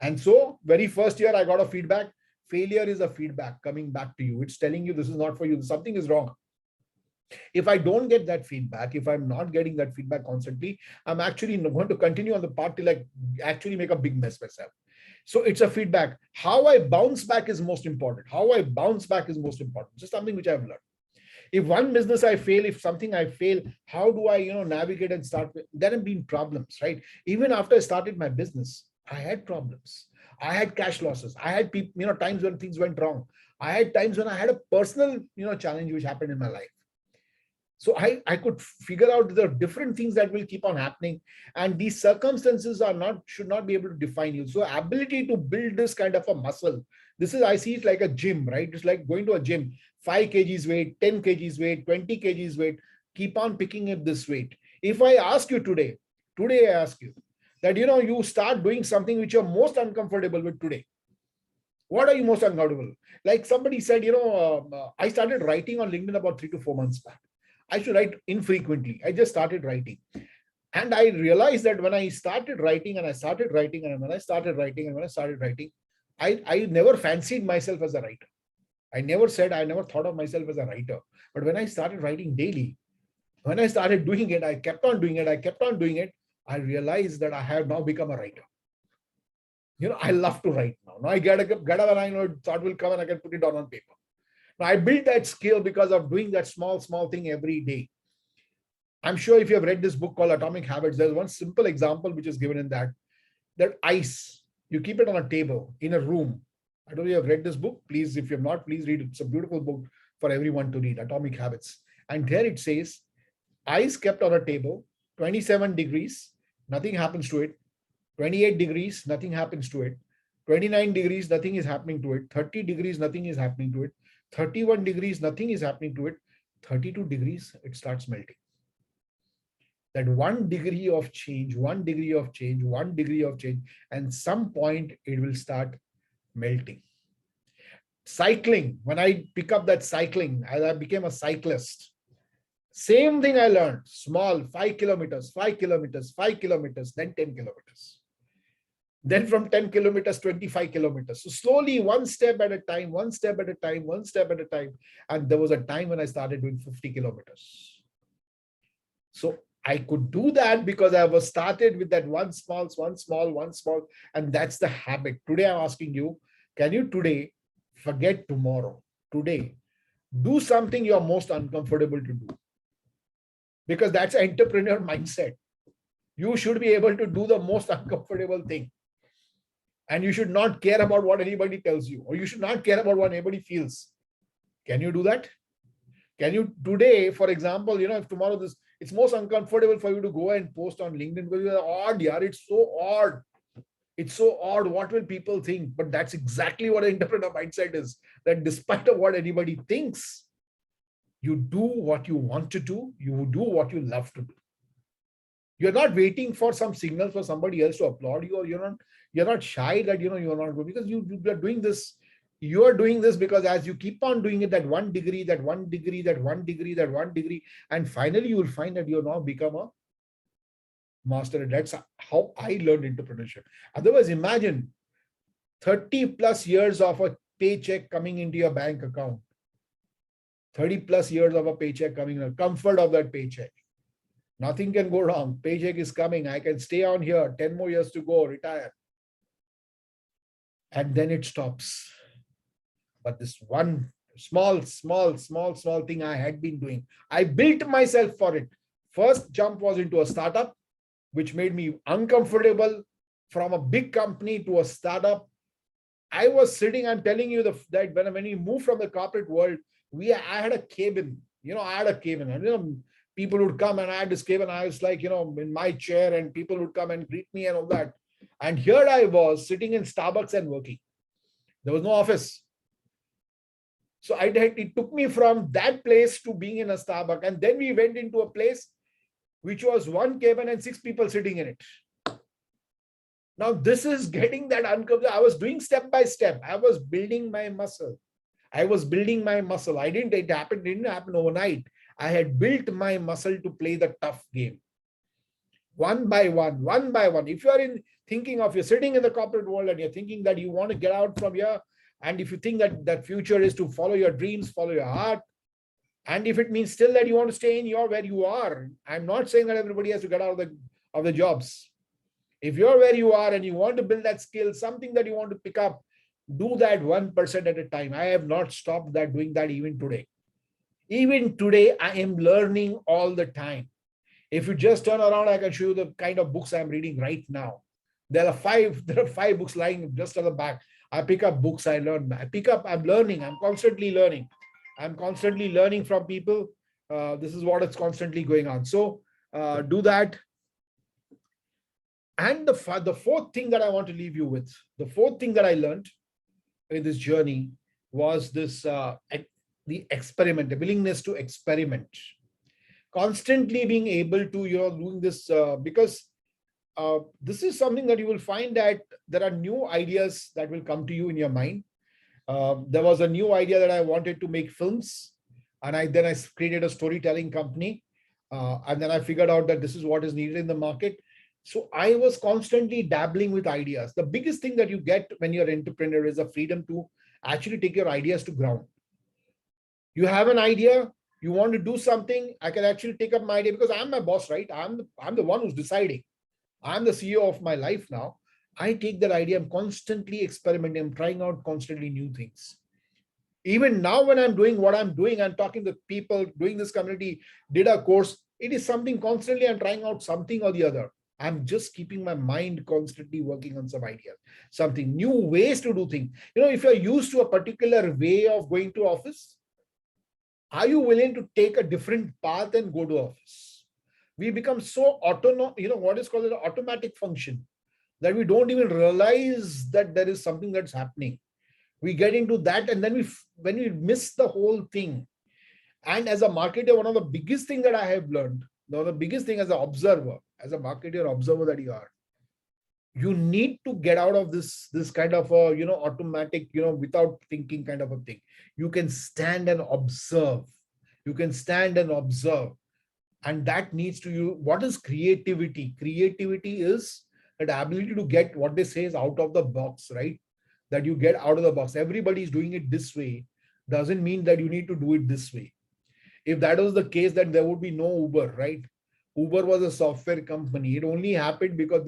Speaker 1: And so very first year I got a feedback. Failure is a feedback coming back to you. It's telling you this is not for you. Something is wrong. If I don't get that feedback, if I'm not getting that feedback constantly, I'm actually going to continue on the path till I actually make a big mess myself. So it's a feedback. How I bounce back is most important. How I bounce back is most important. Just something which I've learned. If one business I fail, if something I fail, how do I, navigate and start? There have been problems, right? Even after I started my business, I had problems. I had cash losses. I had people, times when things went wrong. I had times when I had a personal, challenge which happened in my life. So I could figure out the different things that will keep on happening. And these circumstances should not be able to define you. So ability to build this kind of a muscle. I see it like a gym, right? It's like going to a gym, 5 kgs weight, 10 kgs weight, 20 kgs weight, keep on picking up this weight. If I ask you today I ask you that, you start doing something which you're most uncomfortable with today. What are you most uncomfortable? Like somebody said, I started writing on LinkedIn about 3 to 4 months back. I should write infrequently. I just started writing. And I realized that when I started writing and I started writing and when I started writing and when I started writing, I never fancied myself as a writer. I never thought of myself as a writer. But when I started writing daily, when I started doing it, I kept on doing it. I realized that I have now become a writer. I love to write now. Now I get up and I know thought will come and I can put it down on paper. Now I built that skill because of doing that small thing every day. I'm sure if you have read this book called Atomic Habits, there's one simple example which is given in that ice, you keep it on a table in a room. I don't know if you have read this book. Please, if you have not, please read it. It's a beautiful book for everyone to read, Atomic Habits. And there it says, ice kept on a table, 27 degrees, nothing happens to it. 28 degrees, nothing happens to it. 29 degrees, nothing is happening to it. 30 degrees, nothing is happening to it. 31 degrees, nothing is happening to it. 32 degrees, it starts melting. That 1 degree of change, 1 degree of change, 1 degree of change, and some point it will start melting. Cycling, when I pick up that cycling, as I became a cyclist, same thing I learned, small, 5 kilometers, 5 kilometers, 5 kilometers, then 10 kilometers. Then from 10 kilometers, 25 kilometers. So slowly, one step at a time, one step at a time, one step at a time. And there was a time when I started doing 50 kilometers. So I could do that because I was started with that one small, and that's the habit. Today, I'm asking you, can you today forget tomorrow? Today, do something you're most uncomfortable to do. Because that's an entrepreneur mindset. You should be able to do the most uncomfortable thing. And you should not care about what anybody tells you, or you should not care about what anybody feels. Can you do that? Can you today, for example, if tomorrow it's most uncomfortable for you to go and post on LinkedIn because you're odd, yeah, it's so odd. It's so odd. What will people think? But that's exactly what an entrepreneur mindset is. That despite of what anybody thinks, you do what you want to do. You do what you love to do. You're not waiting for some signal for somebody else to applaud you, or you're not shy that you're not good, because you are doing this. You are doing this because as you keep on doing it, that 1 degree, that 1 degree, that 1 degree, that 1 degree, and finally you will find that you now become a master. That's how I learned entrepreneurship. Otherwise, imagine 30 plus years of a paycheck coming into your bank account. 30 plus years of a paycheck coming, the comfort of that paycheck. Nothing can go wrong. Paycheck is coming. I can stay on here. 10 more years to go, retire. And then it stops. But this one small thing I had been doing, I built myself for it. First jump was into a startup, which made me uncomfortable. From a big company to a startup, I was sitting, I'm telling you that when we moved from the corporate world, I had a cabin. I had a cabin. And people would come and I had this cabin. I was like, in my chair, and people would come and greet me and all that. And here I was sitting in Starbucks and working. There was no office. So it took me from that place to being in a Starbucks. And then we went into a place which was one cabin and 6 people sitting in it. Now this is getting that uncomfortable. I was doing step by step. I was building my muscle. I was building my muscle. Didn't happen overnight. I had built my muscle to play the tough game. One by one, one by one. If you are you're sitting in the corporate world and you're thinking that you want to get out from here, and if you think that that future is to follow your dreams, follow your heart, and if it means still that you want to stay in where you are, I'm not saying that everybody has to get out of the jobs. If you're where you are and you want to build that skill, something that you want to pick up, do that 1% at a time. I have not stopped doing that even today. Even today, I am learning all the time. If you just turn around, I can show you the kind of books I'm reading right now. There are five books lying just at the back. I pick up books, I learn. I'm learning. I'm constantly learning. I'm constantly learning from people. This is what it's constantly going on. So do that. And the fourth thing that I want to leave you with, the fourth thing that I learned in this journey was this the experiment, the willingness to experiment. Constantly being able to, doing this because this is something that you will find that there are new ideas that will come to you in your mind. There was a new idea that I wanted to make films, and then I created a storytelling company, and then I figured out that this is what is needed in the market. So I was constantly dabbling with ideas. The biggest thing that you get when you're an entrepreneur is the freedom to actually take your ideas to ground. You have an idea, you want to do something, I can actually take up my idea because I'm my boss, right? I'm the one who's deciding. I'm the CEO of my life now. I take that idea, I'm constantly experimenting, I'm trying out constantly new things. Even now, when I'm doing what I'm doing, I'm talking to people, doing this community, did a course, it is something constantly, I'm trying out something or the other. I'm just keeping my mind constantly working on some ideas, something new ways to do things. If you're used to a particular way of going to office, are you willing to take a different path and go to office? We become so autonomous, what is called an automatic function, that we don't even realize that there is something that's happening. We get into that, and then when we miss the whole thing. And as a marketer, one of the biggest things that I have learned, the biggest thing as an observer, as a marketer observer that you are, you need to get out of this kind of a automatic without thinking kind of a thing. You can stand and observe. And that needs to you. What is creativity? Creativity is that ability to get what they say is out of the box, right? That you get out of the box. Everybody is doing it this way, doesn't mean that you need to do it this way. If that was the case, then there would be no Uber, right? Uber was a software company. It only happened because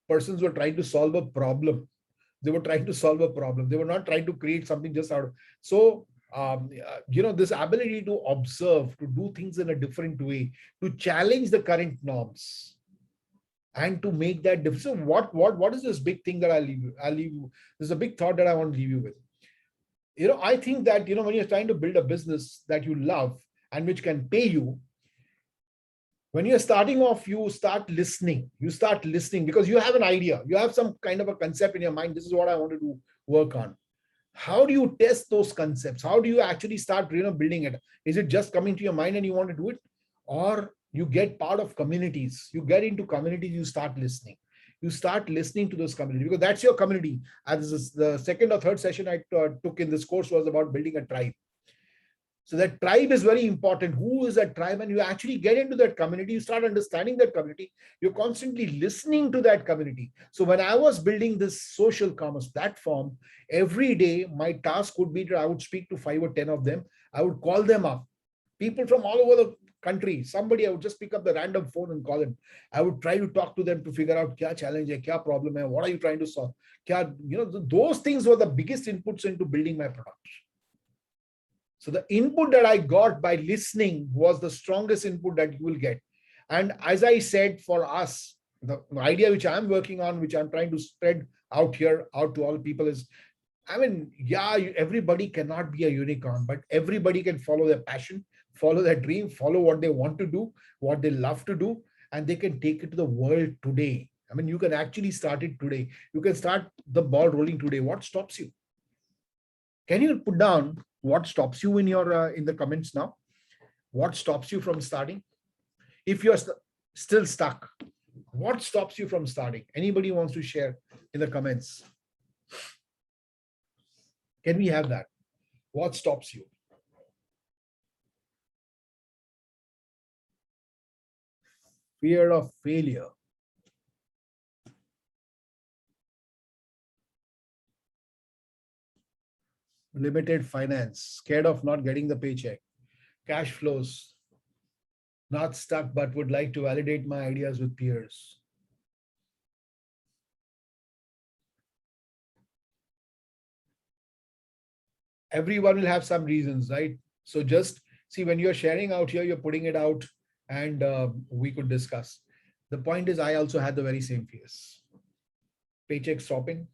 Speaker 1: persons were trying to solve a problem. They were trying to solve a problem. They were not trying to create something just out of. So, this ability to observe, to do things in a different way, to challenge the current norms, and to make that difference. So, what is this big thing that I'll leave you? There's a big thought that I want to leave you with. I think that when you're trying to build a business that you love and which can pay you, when you're starting off, you start listening because you have an idea, you have some kind of a concept in your mind. This is what I want to do, work on. How do you test those concepts? How do you actually start building it? Is it just coming to your mind and you want to do it? Or you get part of communities, you get into communities, you start listening to those communities, because that's your community. As the second or third session I took in this course was about building a tribe. So that tribe is very important. Who is that tribe? And you actually get into that community, you start understanding that community, you're constantly listening to that community. So when I was building this social commerce platform, every day my task would be that I would speak to 5 or 10 of them. I would call them up, people from all over the country. Somebody, I would just pick up the random phone and call them. I would try to talk to them to figure out kya challenge hai, kya problem hai, what are you trying to solve? Those things were the biggest inputs into building my product. So the input that I got by listening was the strongest input that you will get. And as I said, for us, the idea which I'm working on, which I'm trying to spread out here, out to all people is, everybody cannot be a unicorn, but everybody can follow their passion, follow their dream, follow what they want to do, what they love to do, and they can take it to the world today. You can actually start it today. You can start the ball rolling today. What stops you? Can you put down what stops you in the comments now? What stops you from starting? If you're still stuck, what stops you from starting? Anybody wants to share in the comments? Can we have that? What stops you? Fear of failure. Limited finance, scared of not getting the paycheck, cash flows, not stuck but would like to validate my ideas with peers. Everyone will have some reasons, right? So just see, when you're sharing out here, you're putting it out, and we could discuss. The point is, I also had the very same fears. Paycheck stopping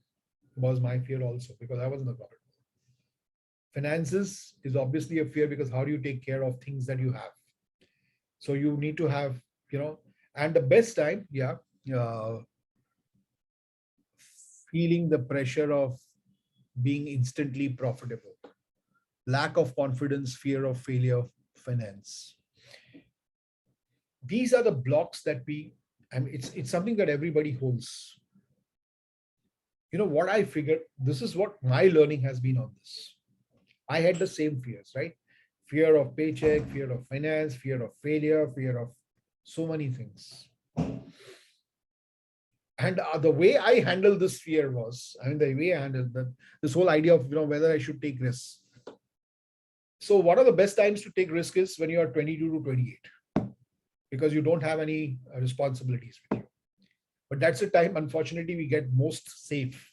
Speaker 1: was my fear also, because I was in the corporate. Finances is obviously a fear, because how do you take care of things that you have? So you need to have, and the best time, uh, feeling the pressure of being instantly profitable, lack of confidence, fear of failure, finance. These are the blocks that it's something that everybody holds. What I figured, this is what my learning has been on this. I had the same fears, right? Fear of paycheck, fear of finance, fear of failure, fear of so many things. And the way I handled this fear was, the way I handled this whole idea of, whether I should take risks. So one of the best times to take risk is when you are 22 to 28, because you don't have any responsibilities with you. But that's the time, unfortunately, we get most safe.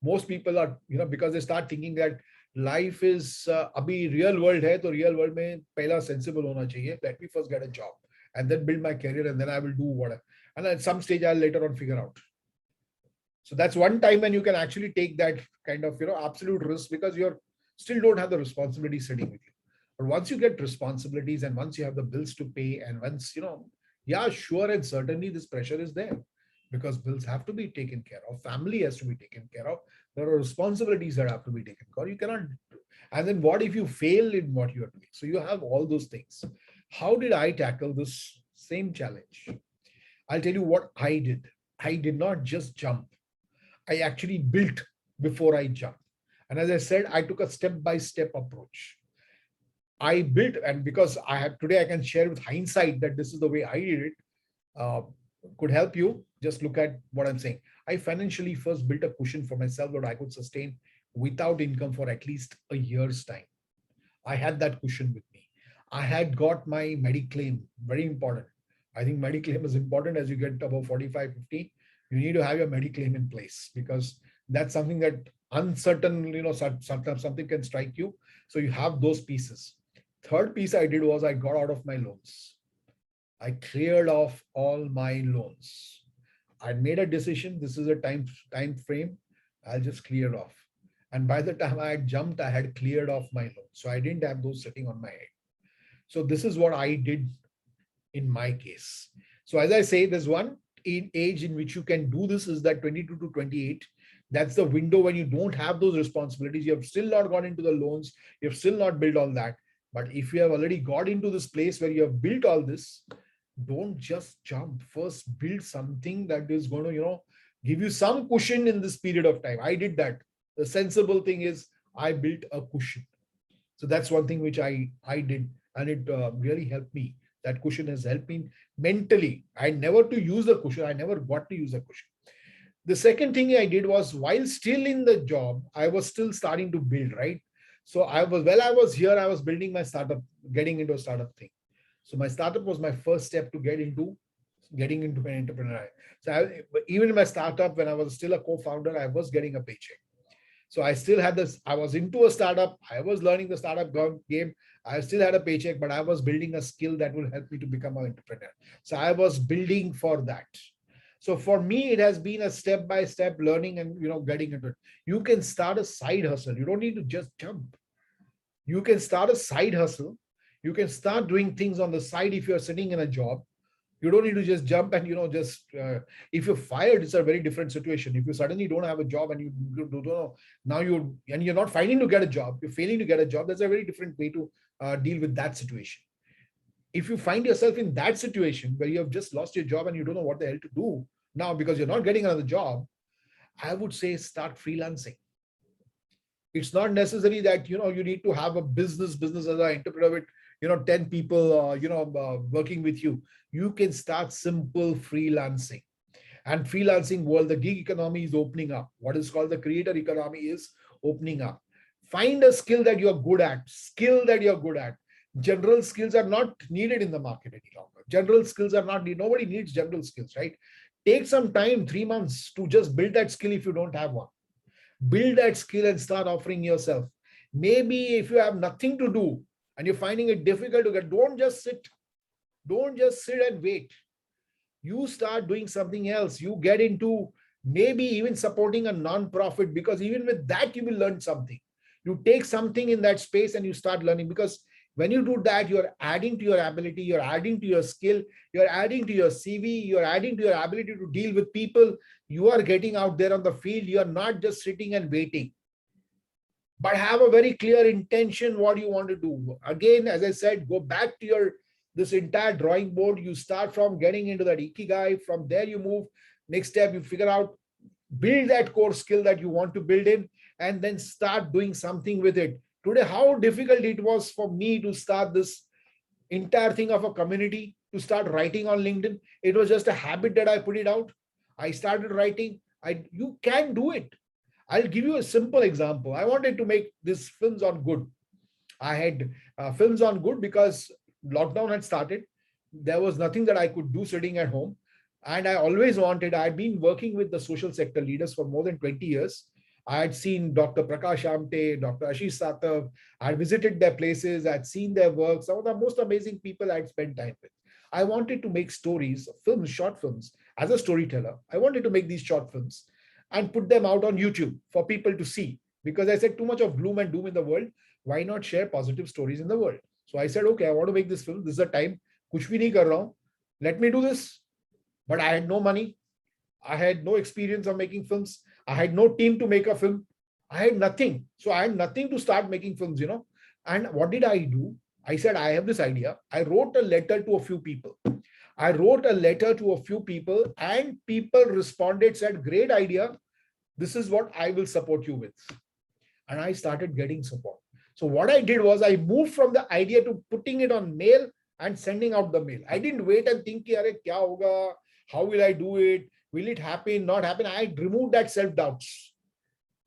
Speaker 1: Most people are, because they start thinking that life is, abhi real world hai, to real world mein pehla sensible hona chahiye. Let me first get a job and then build my career, and then I will do whatever. And at some stage, I'll later on figure out. So that's one time when you can actually take that kind of, absolute risk, because you're still don't have the responsibility sitting with you. But once you get responsibilities, and once you have the bills to pay, and once, yeah, sure, and certainly this pressure is there, because bills have to be taken care of, family has to be taken care of, there are responsibilities that have to be taken care of. You cannot. And then what if you fail in what you are doing? So you have all those things. How did I tackle this same challenge? I'll tell you what I did. I did not just jump. I actually built before I jumped. And as I said, I took a step-by-step approach. I built, and because I have today, I can share with hindsight that this is the way I did it. Uh, could help you. Just look at what I'm saying. I financially first built a cushion for myself that I could sustain without income for at least a year's time. I had that cushion with me. I had got my Mediclaim, very important. I think Mediclaim is important as you get above 45, 50. You need to have your Mediclaim in place, because that's something that uncertain, something can strike you. So you have those pieces. Third piece I did was I got out of my loans. I cleared off all my loans. I made a decision. This is a time frame. I'll just clear off. And by the time I had jumped, I had cleared off my loans. So I didn't have those sitting on my head. So this is what I did in my case. So as I say, there's one age in which you can do this, is that 22 to 28. That's the window when you don't have those responsibilities. You have still not gone into the loans. You have still not built all that. But if you have already got into this place where you have built all this, don't just jump. First, build something that is going to, give you some cushion in this period of time. I did that. The sensible thing is I built a cushion. So that's one thing which I did, and it really helped me. That cushion has helped me mentally. I never to use the cushion. I never got to use a cushion. The second thing I did was, while still in the job, I was still starting to build, right? So I was here, I was building my startup, getting into a startup thing. So my startup was my first step to getting into an entrepreneur. So even in my startup, when I was still a co-founder, I was getting a paycheck. So I still had this, I was into a startup, I was learning the startup game, I still had a paycheck, but I was building a skill that will help me to become an entrepreneur. So I was building for that. So for me, it has been a step-by-step learning and getting into it. You can start a side hustle. You don't need to just jump. You can start a side hustle. You can start doing things on the side if you're sitting in a job. You don't need to just jump and just if you're fired, it's a very different situation. If you suddenly don't have a job and you don't know, now you're not finding to get a job, you're failing to get a job, that's a very different way to deal with that situation. If you find yourself in that situation where you have just lost your job and you don't know what the hell to do now because you're not getting another job, I would say start freelancing. It's not necessary that, you need to have a business as an entrepreneur with, 10 people, working with you. You can start simple freelancing. And freelancing world, the gig economy is opening up. What is called the creator economy is opening up. Find a skill that you're good at. General skills are not needed in the market any longer. General skills are not needed. Nobody needs general skills, right? Take some time, 3 months, to just build that skill if you don't have one. Build that skill and start offering yourself. Maybe if you have nothing to do and you're finding it difficult to get, don't just sit. Don't just sit and wait. You start doing something else. You get into maybe even supporting a non-profit, because even with that, you will learn something. You take something in that space and you start learning, because when you do that, you're adding to your ability, you're adding to your skill, you're adding to your CV, you're adding to your ability to deal with people. You are getting out there on the field. You're not just sitting and waiting, but have a very clear intention what you want to do. Again, as I said, go back to your this entire drawing board. You start from getting into that ikigai. From there, you move. Next step, you figure out, build that core skill that you want to build in, and then start doing something with it. Today, how difficult it was for me to start this entire thing of a community, to start writing on LinkedIn. It was just a habit that I put it out. I started writing. You can do it. I'll give you a simple example. I wanted to make these films on good. I had films on good because lockdown had started. There was nothing that I could do sitting at home. And I always wanted, I'd been working with the social sector leaders for more than 20 years. I had seen Dr. Prakash Amte, Dr. Ashish Satav. I visited their places. I'd seen their work. Some of the most amazing people I'd spent time with. I wanted to make stories, films, short films. As a storyteller, I wanted to make these short films and put them out on YouTube for people to see. Because I said, too much of gloom and doom in the world. Why not share positive stories in the world? So I said, okay, I want to make this film. This is a time. Kuch bhi nahi kar raha hu. Let me do this. But I had no money. I had no experience of making films. I had no team to make a film. I had nothing. So I had nothing to start making films. And what did I do? I said, I have this idea. I wrote a letter to a few people. And people responded, said, great idea. This is what I will support you with. And I started getting support. So what I did was I moved from the idea to putting it on mail and sending out the mail. I didn't wait and think, kya hoga? How will I do it? Will it happen? Not happen? I removed that self-doubts.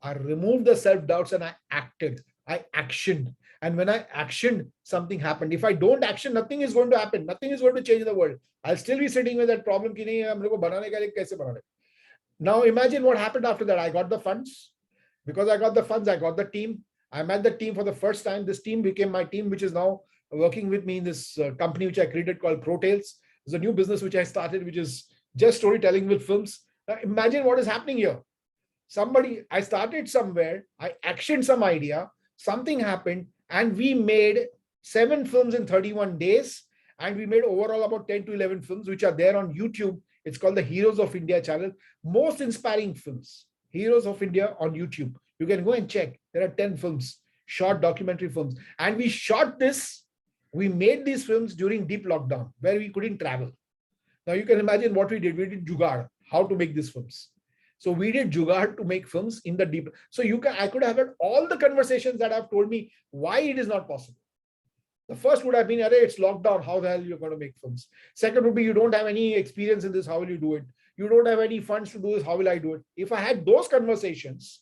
Speaker 1: I removed the self-doubts and I acted. I actioned. And when I actioned, something happened. If I don't action, nothing is going to happen. Nothing is going to change the world. I'll still be sitting with that problem. Now imagine what happened after that. I got the funds. Because I got the funds, I got the team. I met the team for the first time. This team became my team, which is now working with me in this company which I created called ProTales. It's a new business which I started, which is just storytelling with films. Now imagine what is happening here. I started somewhere, I actioned some idea, something happened, and we made 7 films in 31 days. And we made overall about 10 to 11 films, which are there on YouTube. It's called the Heroes of India channel. Most inspiring films. Heroes of India on YouTube. You can go and check. There are 10 films, short documentary films. And we made these films during deep lockdown where we couldn't travel. Now you can imagine what we did. We did jugaad, how to make these films. So we did jugaad to make films in the deep. So I could have had all the conversations that have told me why it is not possible. The first would have been, it's lockdown. How the hell you're going to make films? Second would be, you don't have any experience in this. How will you do it? You don't have any funds to do this. How will I do it? If I had those conversations,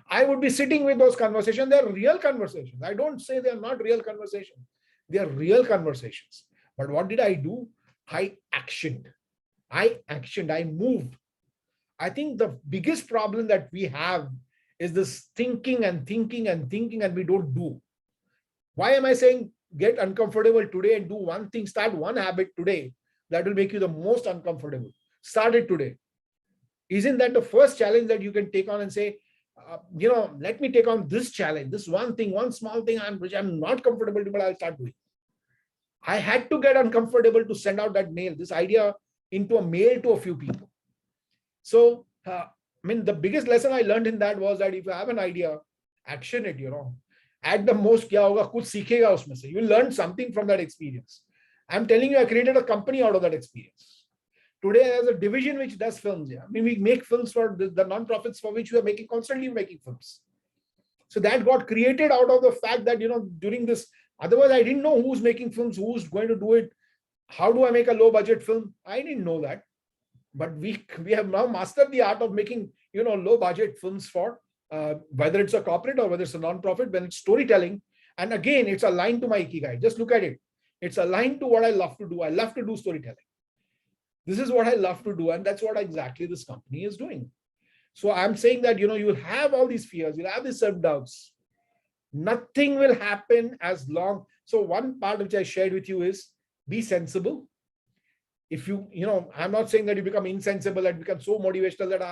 Speaker 1: I would be sitting with those conversations. They're real conversations. I don't say they're not real conversations. They are real conversations. But what did I do? I actioned. I moved. I think the biggest problem that we have is this thinking and we don't do. Why am I saying get uncomfortable today and do one thing? Start one habit today that will make you the most uncomfortable. Start it today. Isn't that the first challenge that you can take on and say, let me take on this challenge, this one thing, one small thing which I'm not comfortable with, but I'll start doing. I had to get uncomfortable to send out that mail, this idea into a mail to a few people. So, the biggest lesson I learned in that was that if you have an idea, action it, At the most, kya hoga, kuch sikhega usme se. You learn something from that experience. I'm telling you, I created a company out of that experience. Today, there's a division which does films. Yeah? We make films for the non-profits for which we are constantly making films. So that got created out of the fact that, during this, otherwise I didn't know who's making films, who's going to do it. How do I make a low budget film? I didn't know that. But we have now mastered the art of making, low budget films for whether it's a corporate or whether it's a non-profit, when it's storytelling. And again, it's aligned to my ikigai. Just look at it. It's aligned to what I love to do. I love to do storytelling. This is what I love to do. And that's what exactly this company is doing. So I'm saying that, you'll have all these fears, you'll have these self-doubts. Nothing will happen as long. So one part which I shared with you is be sensible. If I'm not saying that you become insensible and become so motivational that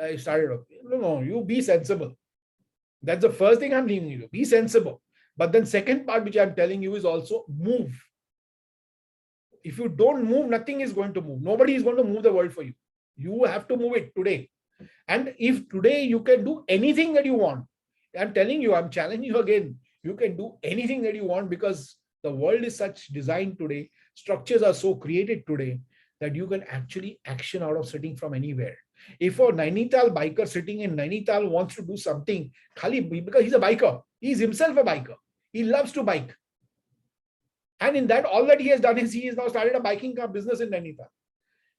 Speaker 1: I started. No, you be sensible. That's the first thing I'm leaving you to. Be sensible. But then second part which I'm telling you is also move. If you don't move, nothing is going to move. Nobody is going to move the world for you. You have to move it today. And if today you can do anything that you want, I'm telling you, I'm challenging you again. You can do anything that you want, because the world is such designed today. Structures are so created today that you can actually action out of sitting from anywhere. If a Nainital biker sitting in Nainital wants to do something, because he's a biker, he's himself a biker. He loves to bike. And in that, all that he has done is he has now started a biking car business in Nainital.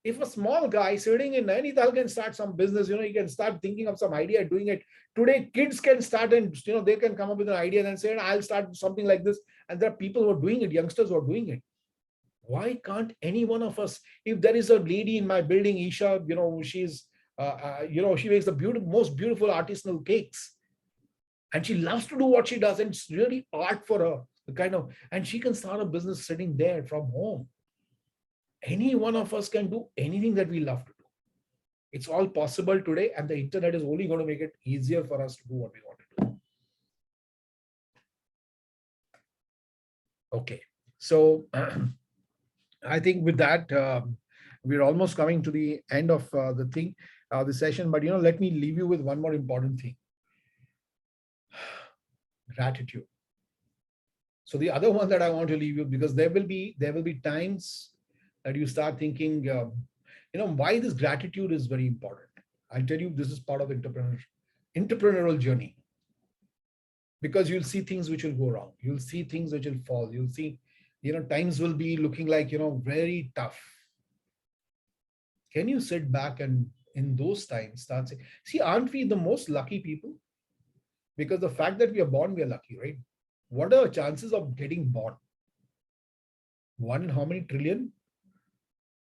Speaker 1: If a small guy sitting in Nainital can start some business, he can start thinking of some idea, doing it. Today, kids can start and, they can come up with an idea and say, I'll start something like this. And there are people who are doing it, youngsters who are doing it. Why can't any one of us, if there is a lady in my building, Isha, she's, she makes the most beautiful artisanal cakes. And she loves to do what she does. And it's really art for her, and she can start a business sitting there from home. Any one of us can do anything that we love to do. It's all possible today, and the internet is only going to make it easier for us to do what we want to do. Okay, so I think with that, we're almost coming to the end of the session. But let me leave you with one more important thing: gratitude. So the other one that I want to leave you, because there will be times that you start thinking, why this gratitude is very important. I'll tell you, this is part of entrepreneurial journey. Because you'll see things which will go wrong. You'll see things which will fall. You'll see, times will be looking like, very tough. Can you sit back and in those times start saying, see, aren't we the most lucky people? Because the fact that we are born, we are lucky, right? What are the chances of getting born? One in how many trillion?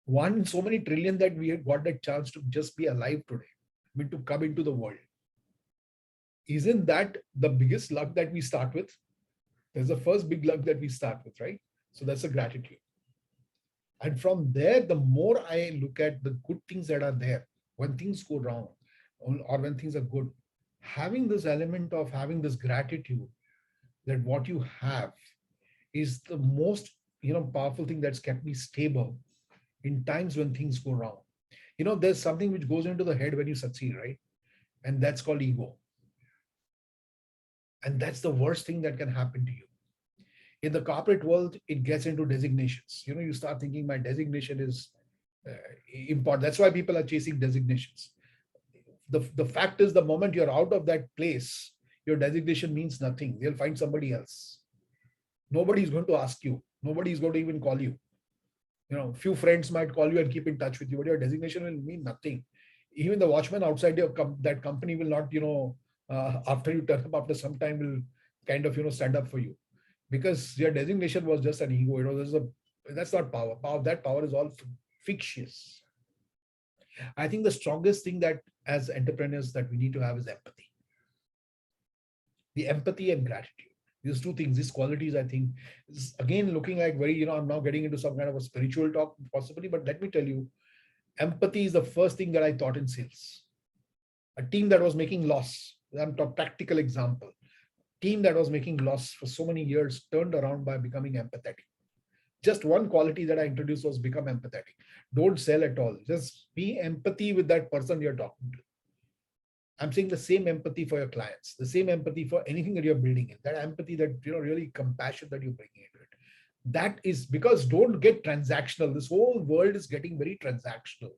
Speaker 1: One in so many trillion that we have got that chance to just be alive today. I mean, to come into the world. Isn't that the biggest luck that we start with? There's the first big luck that we start with, right? So that's a gratitude. And from there, the more I look at the good things that are there, when things go wrong or when things are good, having this element of having this gratitude that what you have is the most, powerful thing that's kept me stable in times when things go wrong. There's something which goes into the head when you succeed, right? And that's called ego. And that's the worst thing that can happen to you. In the corporate world, it gets into designations. You start thinking my designation is important. That's why people are chasing designations. The fact is, the moment you're out of that place, your designation means nothing. They'll find somebody else. Nobody's going to ask you. Nobody's going to even call you. Few friends might call you and keep in touch with you, but your designation will mean nothing. Even the watchman outside that company will not, after you turn up after some time, will kind of, stand up for you, because your designation was just an ego. That's not power. That power is all fictitious. I think the strongest thing that as entrepreneurs that we need to have is empathy. The empathy and gratitude. These two things, these qualities, I think, is again looking like very, I'm now getting into some kind of a spiritual talk possibly, but let me tell you, empathy is the first thing that I taught in sales. A team that was making loss, I'm talking practical example, team that was making loss for so many years turned around by becoming empathetic. Just one quality that I introduced was become empathetic. Don't sell at all. Just be empathy with that person you're talking to. I'm saying the same empathy for your clients, the same empathy for anything that you're building in, that empathy, that, really compassion that you're bringing into it. That is because don't get transactional. This whole world is getting very transactional.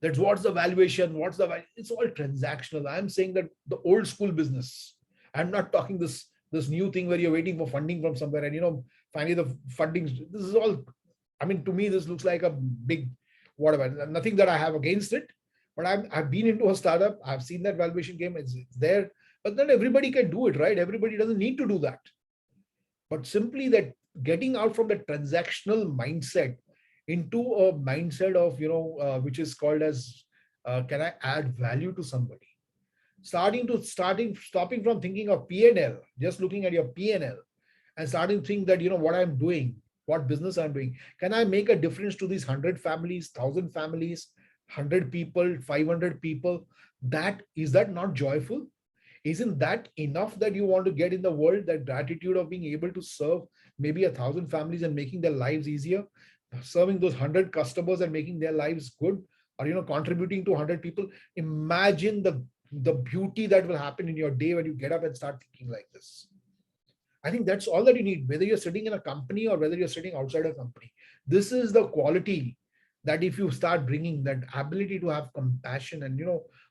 Speaker 1: That's what's the valuation, what's the value. It's all transactional. I'm saying that the old school business. I'm not talking this new thing where you're waiting for funding from somewhere and finally the funding. This is all. I mean, to me, this looks like a big whatever. Nothing that I have against it, but I've been into a startup. I've seen that valuation game. It's there, but then everybody can do it, right? Everybody doesn't need to do that. But simply that getting out from the transactional mindset into a mindset of which is called as can I add value to somebody, stopping from thinking of P&L, just looking at your P&L, and starting to think that what I'm doing, what business I'm doing, can I make a difference to these 100 families, 1,000 families, 100 people, 500 people? That is that not joyful? Isn't that enough that you want to get in the world, that gratitude of being able to serve maybe 1,000 families and making their lives easier, serving those 100 customers and making their lives good, or contributing to 100 people? Imagine the beauty that will happen in your day when you get up and start thinking like this. I think that's all that you need, whether you're sitting in a company or whether you're sitting outside a company. This is the quality that if you start bringing, that ability to have compassion and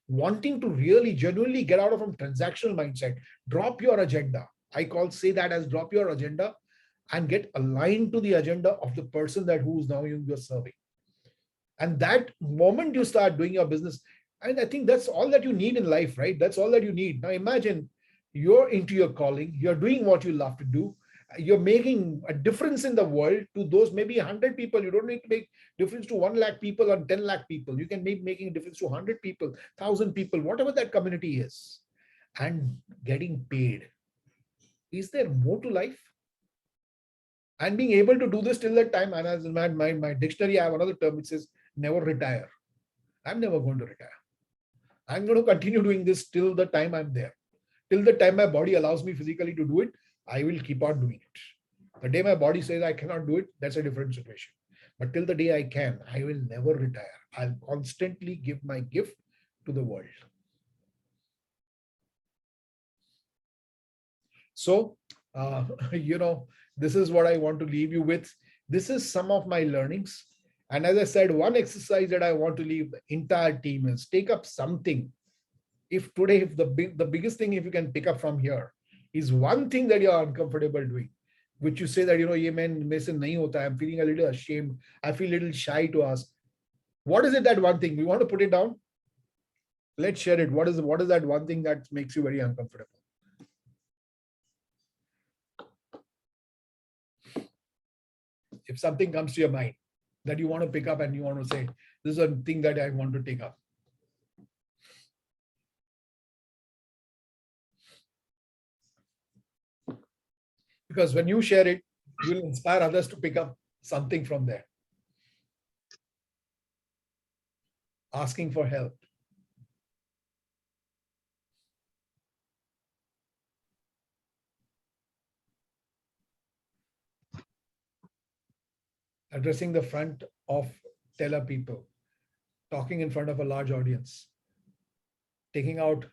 Speaker 1: wanting to really genuinely get out of from transactional mindset, drop your agenda. Say that as drop your agenda and get aligned to the agenda of the person that who's now you're serving. And that moment you start doing your business, and I think that's all that you need in life, right? That's all that you need. Now imagine you're into your calling, you're doing what you love to do, you're making a difference in the world to those maybe 100 people. You don't need to make difference to 1 lakh people or 10 lakh people. You can make making a difference to 100 people, 1,000 people, whatever that community is, and getting paid. Is there more to life? And being able to do this till that time, and as my dictionary, I have another term which says never retire. I'm never going to retire. I'm going to continue doing this till the time I'm there. Till the time my body allows me physically to do it, I will keep on doing it. The day my body says I cannot do it, that's a different situation. But till the day I can, I will never retire. I'll constantly give my gift to the world. So, this is what I want to leave you with. This is some of my learnings. And as I said, one exercise that I want to leave the entire team is take up something. If the biggest thing, if you can pick up from here, is one thing that you're uncomfortable doing, which you say that, ye main mein se nahi hota, I'm feeling a little ashamed, I feel a little shy to ask. What is it, that one thing? We want to put it down. Let's share it. What is that one thing that makes you very uncomfortable? If something comes to your mind that you want to pick up and you want to say, this is a thing that I want to take up. Because when you share it, you will inspire others to pick up something from there. Asking for help. Addressing the front of teller people. Talking in front of a large audience. Talking out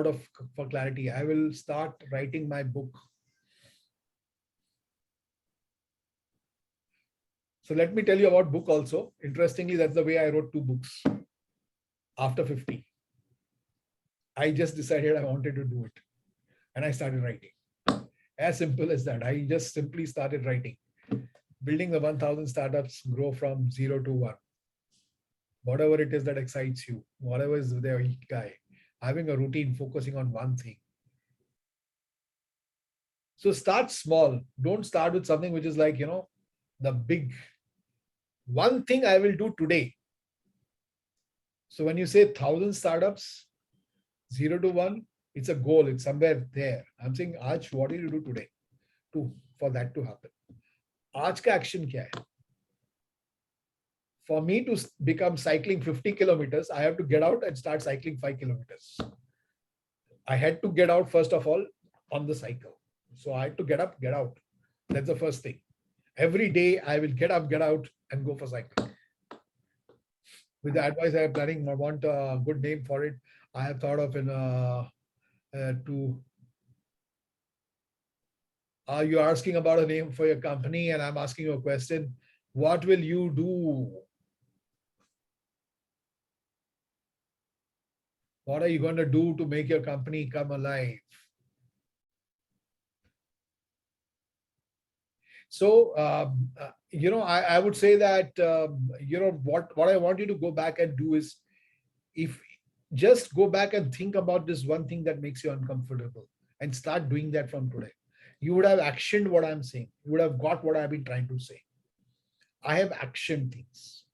Speaker 1: of for clarity. I will start writing my book. So let me tell you about book also. Interestingly, that's the way I wrote 2 books after 50. I just decided I wanted to do it. And I started writing. As simple as that. I just simply started writing. Building the 1,000 startups, grow from 0 to 1. Whatever it is that excites you, whatever is their ikigai, having a routine, focusing on one thing. So start small. Don't start with something which is like, the big one thing I will do today. So when you say 1,000 startups, 0 to 1, it's a goal. It's somewhere there. I'm saying, Aaj, what do you do today for that to happen? Aaj ka action kya hai? For me to become cycling 50 kilometers, I have to get out and start cycling 5 kilometers. I had to get out first of all on the cycle. So I had to get up, get out. That's the first thing. Every day I will get up, get out and go for cycling. With the advice I am planning, I want a good name for it. I have thought of you're asking about a name for your company and I'm asking you a question. What will you do What are you going to do to make your company come alive? So, I would say that, what I want you to go back and do is, if just go back and think about this one thing that makes you uncomfortable and start doing that from today. You would have actioned what I'm saying. You would have got what I've been trying to say. I have actioned things.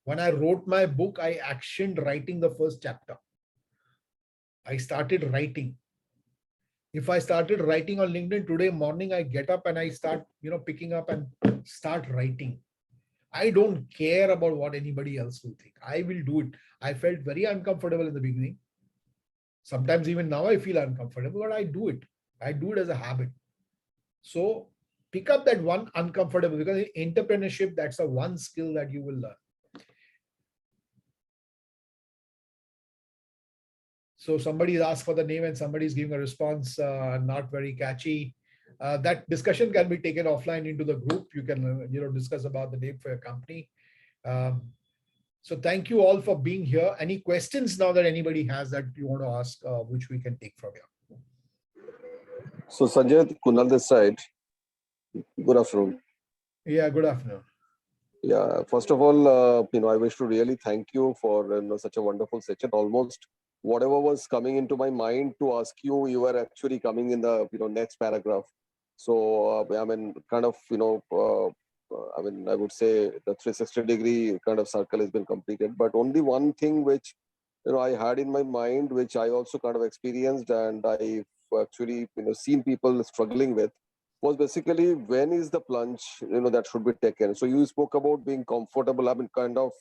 Speaker 1: When I wrote my book, I actioned writing the first chapter. I started writing. If I started writing on LinkedIn today morning, I get up and I start, picking up and start writing. I don't care about what anybody else will think. I will do it. I felt very uncomfortable in the beginning. Sometimes even now I feel uncomfortable, but I do it. I do it as a habit. So pick up that one uncomfortable, because in entrepreneurship, that's the one skill that you will learn. So somebody asked for the name and somebody is giving a response, not very catchy. That discussion can be taken offline into the group. You can, discuss about the name for your company. So thank you all for being here. Any questions now that anybody has that you want to ask, which we can take from here?
Speaker 2: So Sanjay, Kunal this side. Good afternoon.
Speaker 1: Yeah, good afternoon.
Speaker 2: Yeah, first of all, I wish to really thank you for such a wonderful session. Almost whatever was coming into my mind to ask you, you were actually coming in the next paragraph. So I mean, kind of I would say the 360-degree kind of circle has been completed. But only one thing which I had in my mind, which I also kind of experienced, and I've actually seen people struggling with, was basically when is the plunge that should be taken. So you spoke about being comfortable. I mean, kind of